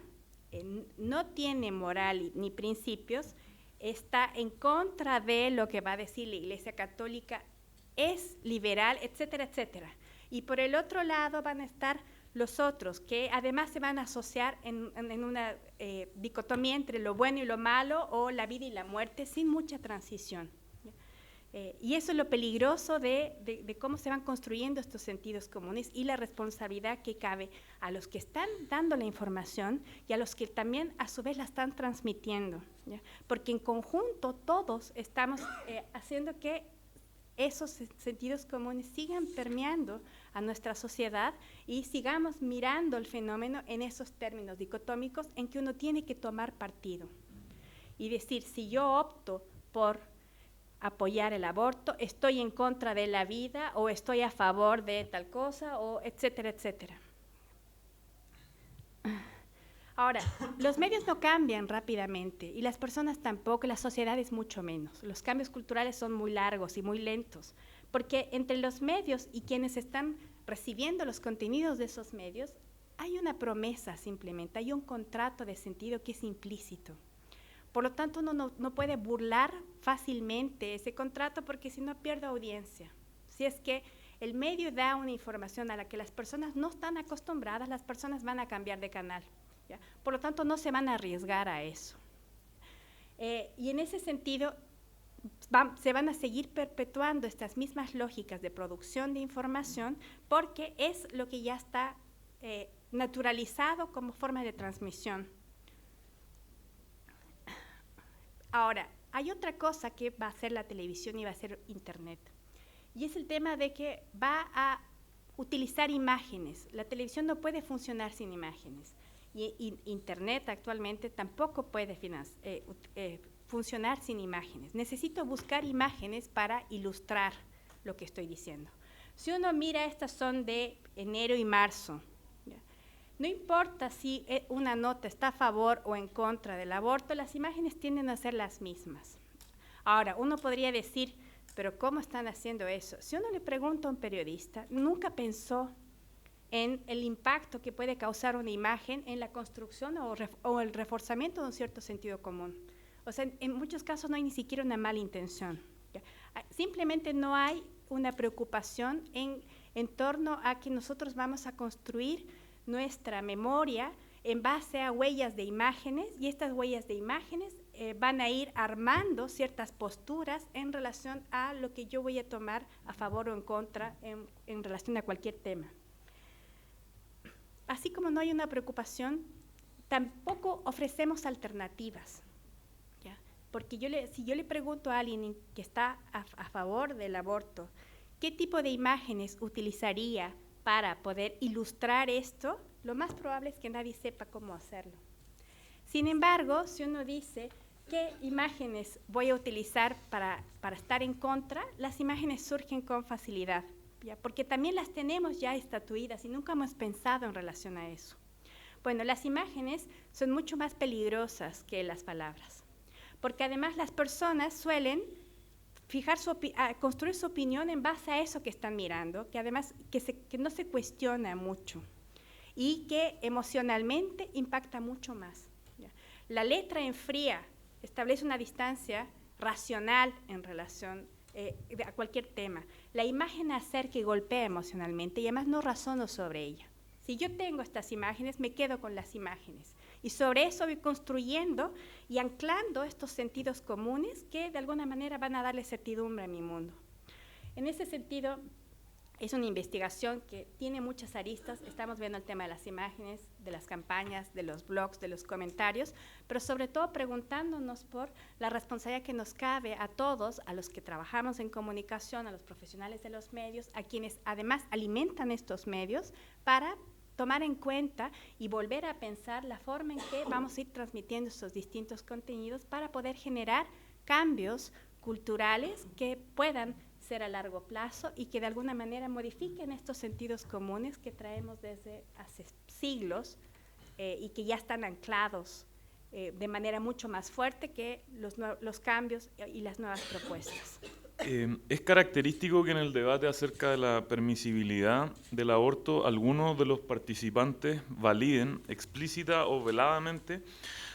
no tiene moral ni principios, está en contra de lo que va a decir la Iglesia Católica, es liberal, etcétera, etcétera. Y por el otro lado van a estar los otros, que además se van a asociar en una dicotomía entre lo bueno y lo malo, o la vida y la muerte, sin mucha transición. Y eso es lo peligroso de cómo se van construyendo estos sentidos comunes y la responsabilidad que cabe a los que están dando la información y a los que también a su vez la están transmitiendo, ¿ya? Porque en conjunto todos estamos haciendo que esos sentidos comunes sigan permeando a nuestra sociedad y sigamos mirando el fenómeno en esos términos dicotómicos en que uno tiene que tomar partido y decir, si yo opto por apoyar el aborto, estoy en contra de la vida o estoy a favor de tal cosa, o etcétera, etcétera. Ahora, los medios no cambian rápidamente y las personas tampoco, las sociedades mucho menos. Los cambios culturales son muy largos y muy lentos, porque entre los medios y quienes están recibiendo los contenidos de esos medios, hay una promesa simplemente, hay un contrato de sentido que es implícito. Por lo tanto, uno no puede burlar fácilmente ese contrato porque si no pierde audiencia. Si es que el medio da una información a la que las personas no están acostumbradas, las personas van a cambiar de canal, ¿ya? Por lo tanto, no se van a arriesgar a eso. Y en ese sentido, se van a seguir perpetuando estas mismas lógicas de producción de información porque es lo que ya está naturalizado como forma de transmisión. Ahora, hay otra cosa que va a hacer la televisión y va a hacer Internet, y es el tema de que va a utilizar imágenes. La televisión no puede funcionar sin imágenes, y Internet actualmente tampoco puede funcionar sin imágenes. Necesito buscar imágenes para ilustrar lo que estoy diciendo. Si uno mira, estas son de enero y marzo. No importa si una nota está a favor o en contra del aborto, las imágenes tienden a ser las mismas. Ahora, uno podría decir, pero ¿cómo están haciendo eso? Si uno le pregunta a un periodista, nunca pensó en el impacto que puede causar una imagen en la construcción o el reforzamiento de un cierto sentido común. O sea, en muchos casos no hay ni siquiera una mala intención, ¿ya? Simplemente no hay una preocupación en torno a que nosotros vamos a construir nuestra memoria en base a huellas de imágenes, y estas huellas de imágenes van a ir armando ciertas posturas en relación a lo que yo voy a tomar a favor o en contra en relación a cualquier tema. Así como no hay una preocupación, tampoco ofrecemos alternativas, ¿ya? Porque si yo le pregunto a alguien que está a favor del aborto, ¿qué tipo de imágenes utilizaría para poder ilustrar esto? Lo más probable es que nadie sepa cómo hacerlo. Sin embargo, si uno dice, ¿qué imágenes voy a utilizar para estar en contra? Las imágenes surgen con facilidad, ¿ya? Porque también las tenemos ya estatuidas y nunca hemos pensado en relación a eso. Bueno, las imágenes son mucho más peligrosas que las palabras, porque además las personas suelen construir su opinión en base a eso que están mirando, que además que no se cuestiona mucho y que emocionalmente impacta mucho más, ¿ya? La letra enfría, establece una distancia racional en relación a cualquier tema. La imagen acerca y golpea emocionalmente y además no razono sobre ella. Si yo tengo estas imágenes, me quedo con las imágenes Y sobre eso voy construyendo y anclando estos sentidos comunes que de alguna manera van a darle certidumbre a mi mundo. En ese sentido, es una investigación que tiene muchas aristas. Estamos viendo el tema de las imágenes, de las campañas, de los blogs, de los comentarios, pero sobre todo preguntándonos por la responsabilidad que nos cabe a todos, a los que trabajamos en comunicación, a los profesionales de los medios, a quienes además alimentan estos medios, para tomar en cuenta y volver a pensar la forma en que vamos a ir transmitiendo estos distintos contenidos para poder generar cambios culturales que puedan ser a largo plazo y que de alguna manera modifiquen estos sentidos comunes que traemos desde hace siglos y que ya están anclados de manera mucho más fuerte que los cambios y las nuevas propuestas. Es característico que en el debate acerca de la permisibilidad del aborto algunos de los participantes validen explícita o veladamente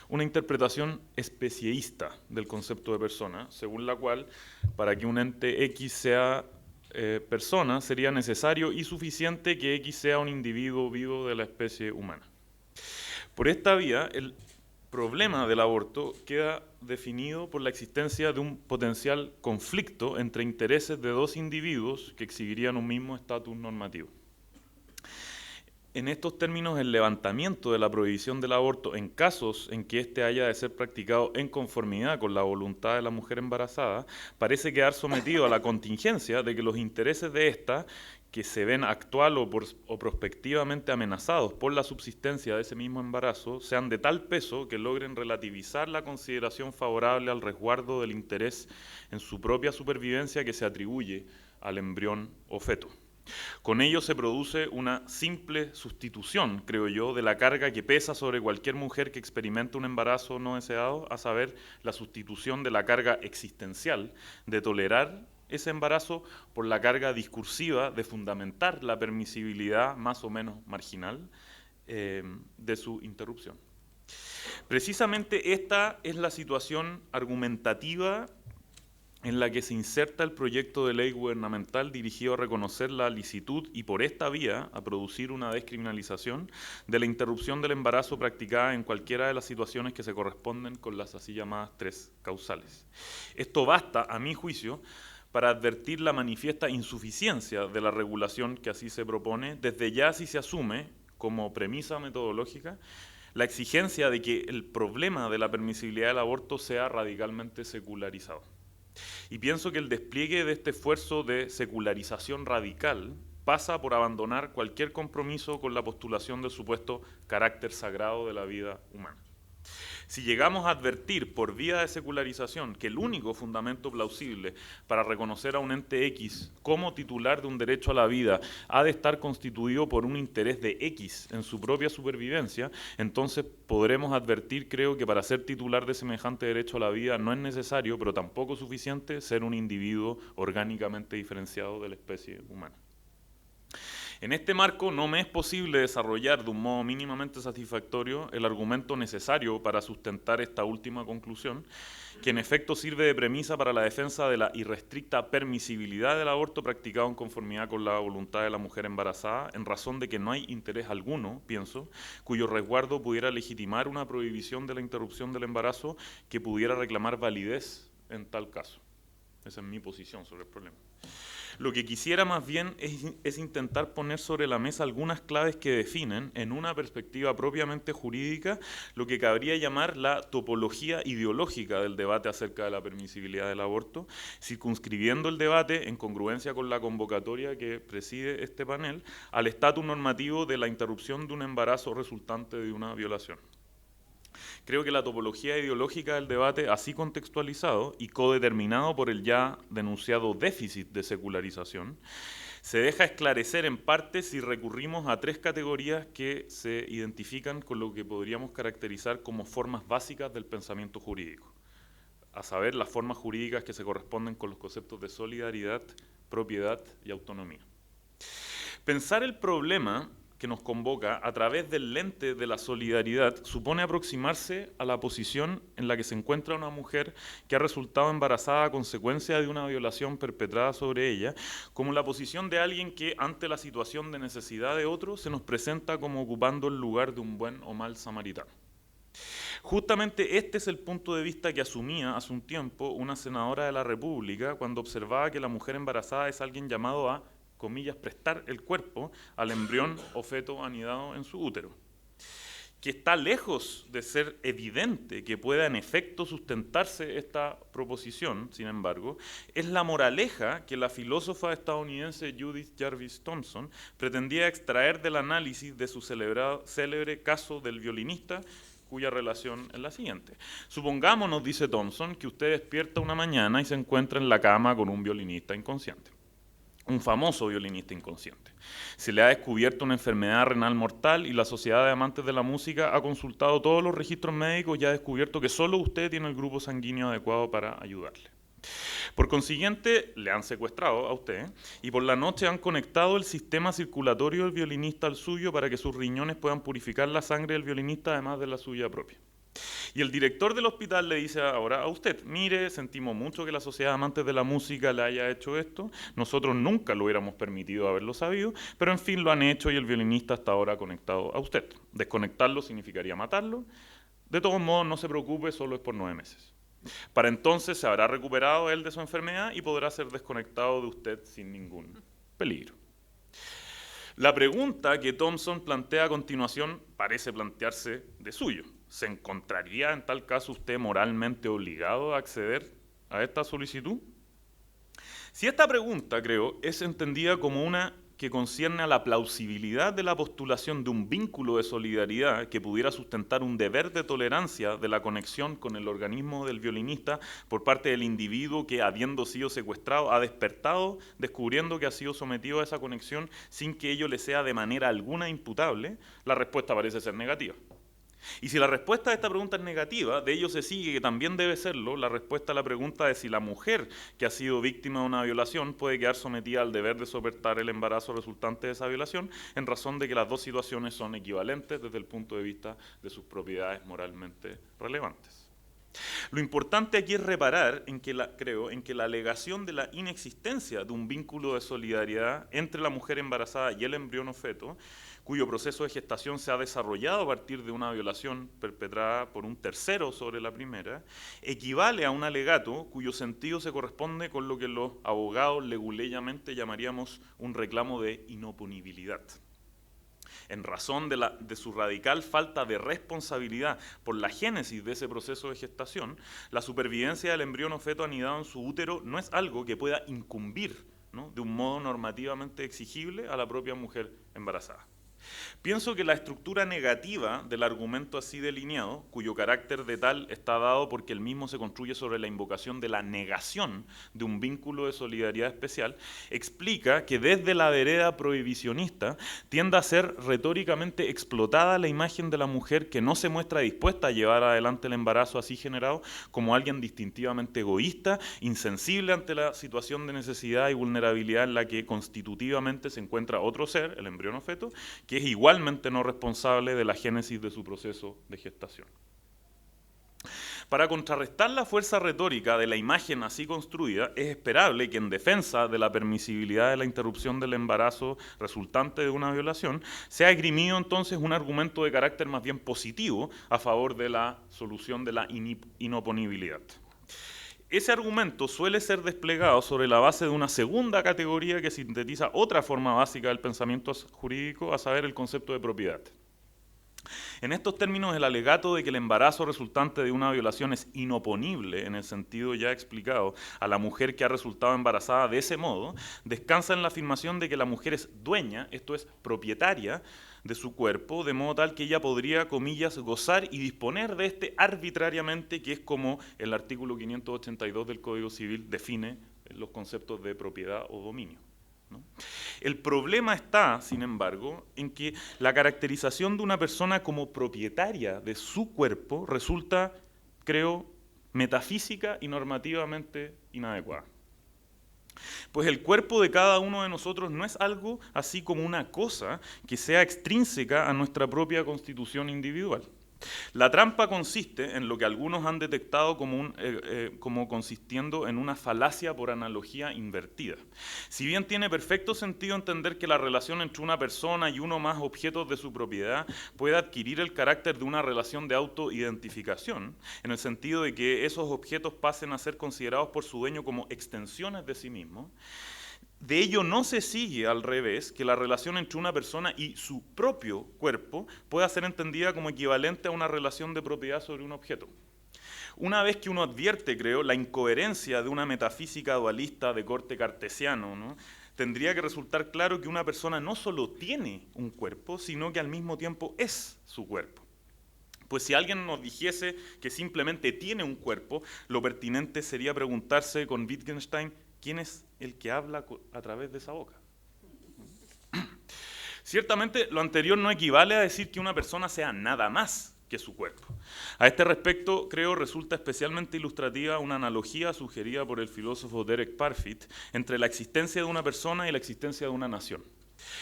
una interpretación especieísta del concepto de persona, según la cual para que un ente X sea persona sería necesario y suficiente que X sea un individuo vivo de la especie humana. Por esta vía, el problema del aborto queda definido por la existencia de un potencial conflicto entre intereses de dos individuos que exhibirían un mismo estatus normativo. En estos términos, el levantamiento de la prohibición del aborto en casos en que éste haya de ser practicado en conformidad con la voluntad de la mujer embarazada parece quedar sometido a la contingencia de que los intereses de ésta, que se ven actual o prospectivamente amenazados por la subsistencia de ese mismo embarazo, sean de tal peso que logren relativizar la consideración favorable al resguardo del interés en su propia supervivencia que se atribuye al embrión o feto. Con ello se produce una simple sustitución, creo yo, de la carga que pesa sobre cualquier mujer que experimenta un embarazo no deseado, a saber, la sustitución de la carga existencial de tolerar ese embarazo por la carga discursiva de fundamentar la permisibilidad más o menos marginal de su interrupción. Precisamente esta es la situación argumentativa en la que se inserta el proyecto de ley gubernamental dirigido a reconocer la licitud y por esta vía a producir una descriminalización de la interrupción del embarazo practicada en cualquiera de las situaciones que se corresponden con las así llamadas 3 causales. Esto basta, a mi juicio, para advertir la manifiesta insuficiencia de la regulación que así se propone, desde ya si se asume como premisa metodológica la exigencia de que el problema de la permisibilidad del aborto sea radicalmente secularizado. Y pienso que el despliegue de este esfuerzo de secularización radical pasa por abandonar cualquier compromiso con la postulación del supuesto carácter sagrado de la vida humana. Si llegamos a advertir por vía de secularización que el único fundamento plausible para reconocer a un ente X como titular de un derecho a la vida ha de estar constituido por un interés de X en su propia supervivencia, entonces podremos advertir, creo, que para ser titular de semejante derecho a la vida no es necesario, pero tampoco suficiente, ser un individuo orgánicamente diferenciado de la especie humana. En este marco no me es posible desarrollar de un modo mínimamente satisfactorio el argumento necesario para sustentar esta última conclusión, que en efecto sirve de premisa para la defensa de la irrestricta permisibilidad del aborto practicado en conformidad con la voluntad de la mujer embarazada, en razón de que no hay interés alguno, pienso, cuyo resguardo pudiera legitimar una prohibición de la interrupción del embarazo que pudiera reclamar validez en tal caso. Esa es mi posición sobre el problema. Lo que quisiera más bien es intentar poner sobre la mesa algunas claves que definen, en una perspectiva propiamente jurídica, lo que cabría llamar la topología ideológica del debate acerca de la permisibilidad del aborto, circunscribiendo el debate, en congruencia con la convocatoria que preside este panel, al estatus normativo de la interrupción de un embarazo resultante de una violación. Creo que la topología ideológica del debate, así contextualizado y codeterminado por el ya denunciado déficit de secularización, se deja esclarecer en parte si recurrimos a 3 categorías que se identifican con lo que podríamos caracterizar como formas básicas del pensamiento jurídico, a saber, las formas jurídicas que se corresponden con los conceptos de solidaridad, propiedad y autonomía. Pensar el problema que nos convoca a través del lente de la solidaridad supone aproximarse a la posición en la que se encuentra una mujer que ha resultado embarazada a consecuencia de una violación perpetrada sobre ella, como la posición de alguien que ante la situación de necesidad de otro se nos presenta como ocupando el lugar de un buen o mal samaritano. Justamente este es el punto de vista que asumía hace un tiempo una senadora de la República cuando observaba que la mujer embarazada es alguien llamado a, comillas, prestar el cuerpo al embrión o feto anidado en su útero. Que está lejos de ser evidente que pueda en efecto sustentarse esta proposición, sin embargo, es la moraleja que la filósofa estadounidense Judith Jarvis Thomson pretendía extraer del análisis de su célebre caso del violinista, cuya relación es la siguiente. Supongamos, nos dice Thomson, que usted despierta una mañana y se encuentra en la cama con un violinista inconsciente. Un famoso violinista inconsciente. Se le ha descubierto una enfermedad renal mortal y la Sociedad de Amantes de la Música ha consultado todos los registros médicos y ha descubierto que solo usted tiene el grupo sanguíneo adecuado para ayudarle. Por consiguiente, le han secuestrado a usted y por la noche han conectado el sistema circulatorio del violinista al suyo para que sus riñones puedan purificar la sangre del violinista además de la suya propia. Y el director del hospital le dice ahora a usted, mire, sentimos mucho que la Sociedad de Amantes de la Música le haya hecho esto, nosotros nunca lo hubiéramos permitido haberlo sabido, pero en fin lo han hecho y el violinista está ahora conectado a usted. Desconectarlo significaría matarlo, de todos modos no se preocupe, solo es por 9 meses. Para entonces se habrá recuperado él de su enfermedad y podrá ser desconectado de usted sin ningún peligro. La pregunta que Thomson plantea a continuación parece plantearse de suyo. ¿Se encontraría en tal caso usted moralmente obligado a acceder a esta solicitud? Si esta pregunta, creo, es entendida como una que concierne a la plausibilidad de la postulación de un vínculo de solidaridad que pudiera sustentar un deber de tolerancia de la conexión con el organismo del violinista por parte del individuo que, habiendo sido secuestrado, ha despertado descubriendo que ha sido sometido a esa conexión sin que ello le sea de manera alguna imputable, la respuesta parece ser negativa. Y si la respuesta a esta pregunta es negativa, de ello se sigue que también debe serlo la respuesta a la pregunta de si la mujer que ha sido víctima de una violación puede quedar sometida al deber de soportar el embarazo resultante de esa violación, en razón de que las dos situaciones son equivalentes desde el punto de vista de sus propiedades moralmente relevantes. Lo importante aquí es reparar en que la alegación de la inexistencia de un vínculo de solidaridad entre la mujer embarazada y el embrión o feto, cuyo proceso de gestación se ha desarrollado a partir de una violación perpetrada por un tercero sobre la primera, equivale a un alegato cuyo sentido se corresponde con lo que los abogados leguleyamente llamaríamos un reclamo de inoponibilidad. En razón de su radical falta de responsabilidad por la génesis de ese proceso de gestación, la supervivencia del embrión o feto anidado en su útero no es algo que pueda incumbir, ¿no?, de un modo normativamente exigible a la propia mujer embarazada. Pienso que la estructura negativa del argumento así delineado, cuyo carácter de tal está dado porque el mismo se construye sobre la invocación de la negación de un vínculo de solidaridad especial, explica que desde la vereda prohibicionista tiende a ser retóricamente explotada la imagen de la mujer que no se muestra dispuesta a llevar adelante el embarazo así generado como alguien distintivamente egoísta, insensible ante la situación de necesidad y vulnerabilidad en la que constitutivamente se encuentra otro ser, el embrión o feto, que es igualmente no responsable de la génesis de su proceso de gestación. Para contrarrestar la fuerza retórica de la imagen así construida, es esperable que en defensa de la permisibilidad de la interrupción del embarazo resultante de una violación, sea esgrimido entonces un argumento de carácter más bien positivo a favor de la solución de la inoponibilidad. Ese argumento suele ser desplegado sobre la base de una segunda categoría que sintetiza otra forma básica del pensamiento jurídico, a saber, el concepto de propiedad. En estos términos, el alegato de que el embarazo resultante de una violación es inoponible, en el sentido ya explicado, a la mujer que ha resultado embarazada de ese modo, descansa en la afirmación de que la mujer es dueña, esto es, propietaria, de su cuerpo, de modo tal que ella podría, comillas, gozar y disponer de este arbitrariamente, que es como el artículo 582 del Código Civil define los conceptos de propiedad o dominio, ¿no? El problema está, sin embargo, en que la caracterización de una persona como propietaria de su cuerpo resulta, creo, metafísica y normativamente inadecuada. Pues el cuerpo de cada uno de nosotros no es algo así como una cosa que sea extrínseca a nuestra propia constitución individual. La trampa consiste en lo que algunos han detectado como consistiendo en una falacia por analogía invertida. Si bien tiene perfecto sentido entender que la relación entre una persona y uno o más objetos de su propiedad puede adquirir el carácter de una relación de autoidentificación, en el sentido de que esos objetos pasen a ser considerados por su dueño como extensiones de sí mismo, de ello no se sigue, al revés, que la relación entre una persona y su propio cuerpo pueda ser entendida como equivalente a una relación de propiedad sobre un objeto. Una vez que uno advierte, creo, la incoherencia de una metafísica dualista de corte cartesiano, ¿no?, tendría que resultar claro que una persona no solo tiene un cuerpo, sino que al mismo tiempo es su cuerpo. Pues si alguien nos dijese que simplemente tiene un cuerpo, lo pertinente sería preguntarse con Wittgenstein, ¿quién es el que habla a través de esa boca? Ciertamente, lo anterior no equivale a decir que una persona sea nada más que su cuerpo. A este respecto, creo, resulta especialmente ilustrativa una analogía sugerida por el filósofo Derek Parfit entre la existencia de una persona y la existencia de una nación.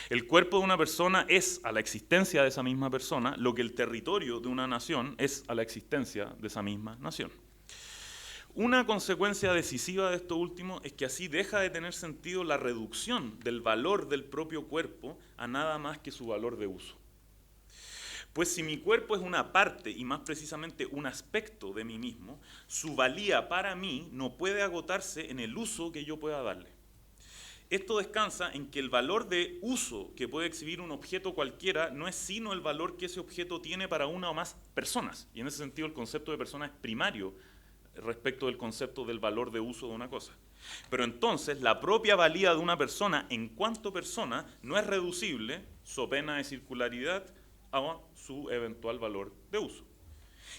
El cuerpo de una persona es a la existencia de esa misma persona lo que el territorio de una nación es a la existencia de esa misma nación. Una consecuencia decisiva de esto último es que así deja de tener sentido la reducción del valor del propio cuerpo a nada más que su valor de uso. Pues si mi cuerpo es una parte y más precisamente un aspecto de mí mismo, su valía para mí no puede agotarse en el uso que yo pueda darle. Esto descansa en que el valor de uso que puede exhibir un objeto cualquiera no es sino el valor que ese objeto tiene para una o más personas. Y en ese sentido el concepto de persona es primario respecto del concepto del valor de uso de una cosa. Pero entonces la propia valía de una persona en cuanto persona no es reducible, so pena de circularidad, a su eventual valor de uso.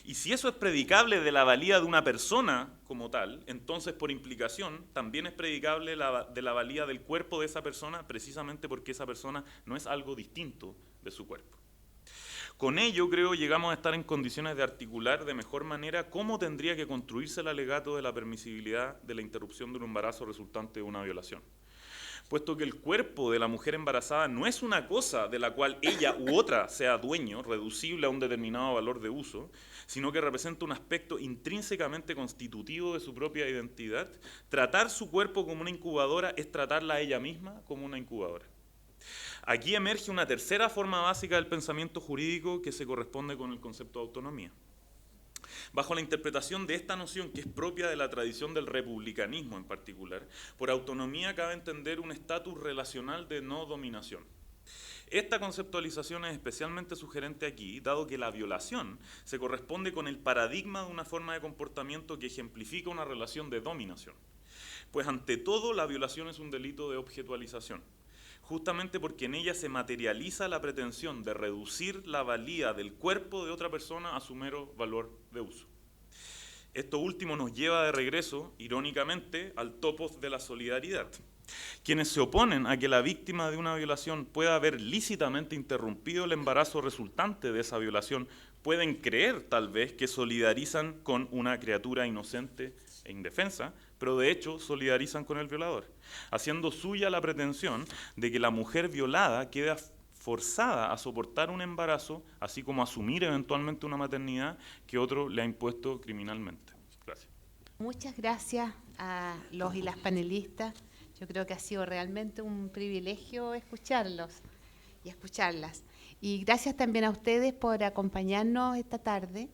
Y si eso es predicable de la valía de una persona como tal, entonces por implicación también es predicable de la valía del cuerpo de esa persona, precisamente porque esa persona no es algo distinto de su cuerpo. Con ello, creo, llegamos a estar en condiciones de articular de mejor manera cómo tendría que construirse el alegato de la permisibilidad de la interrupción de un embarazo resultante de una violación. Puesto que el cuerpo de la mujer embarazada no es una cosa de la cual ella u otra sea dueño, reducible a un determinado valor de uso, sino que representa un aspecto intrínsecamente constitutivo de su propia identidad, tratar su cuerpo como una incubadora es tratarla a ella misma como una incubadora. Aquí emerge una tercera forma básica del pensamiento jurídico que se corresponde con el concepto de autonomía. Bajo la interpretación de esta noción, que es propia de la tradición del republicanismo en particular, por autonomía cabe entender un estatus relacional de no dominación. Esta conceptualización es especialmente sugerente aquí, dado que la violación se corresponde con el paradigma de una forma de comportamiento que ejemplifica una relación de dominación. Pues ante todo, la violación es un delito de objetualización, justamente porque en ella se materializa la pretensión de reducir la valía del cuerpo de otra persona a su mero valor de uso. Esto último nos lleva de regreso, irónicamente, al topos de la solidaridad. Quienes se oponen a que la víctima de una violación pueda haber lícitamente interrumpido el embarazo resultante de esa violación pueden creer, tal vez, que solidarizan con una criatura inocente e indefensa, pero de hecho solidarizan con el violador, haciendo suya la pretensión de que la mujer violada queda forzada a soportar un embarazo, así como asumir eventualmente una maternidad que otro le ha impuesto criminalmente. Gracias. Muchas gracias a los y las panelistas. Yo creo que ha sido realmente un privilegio escucharlos y escucharlas. Y gracias también a ustedes por acompañarnos esta tarde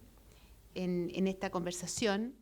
en esta conversación.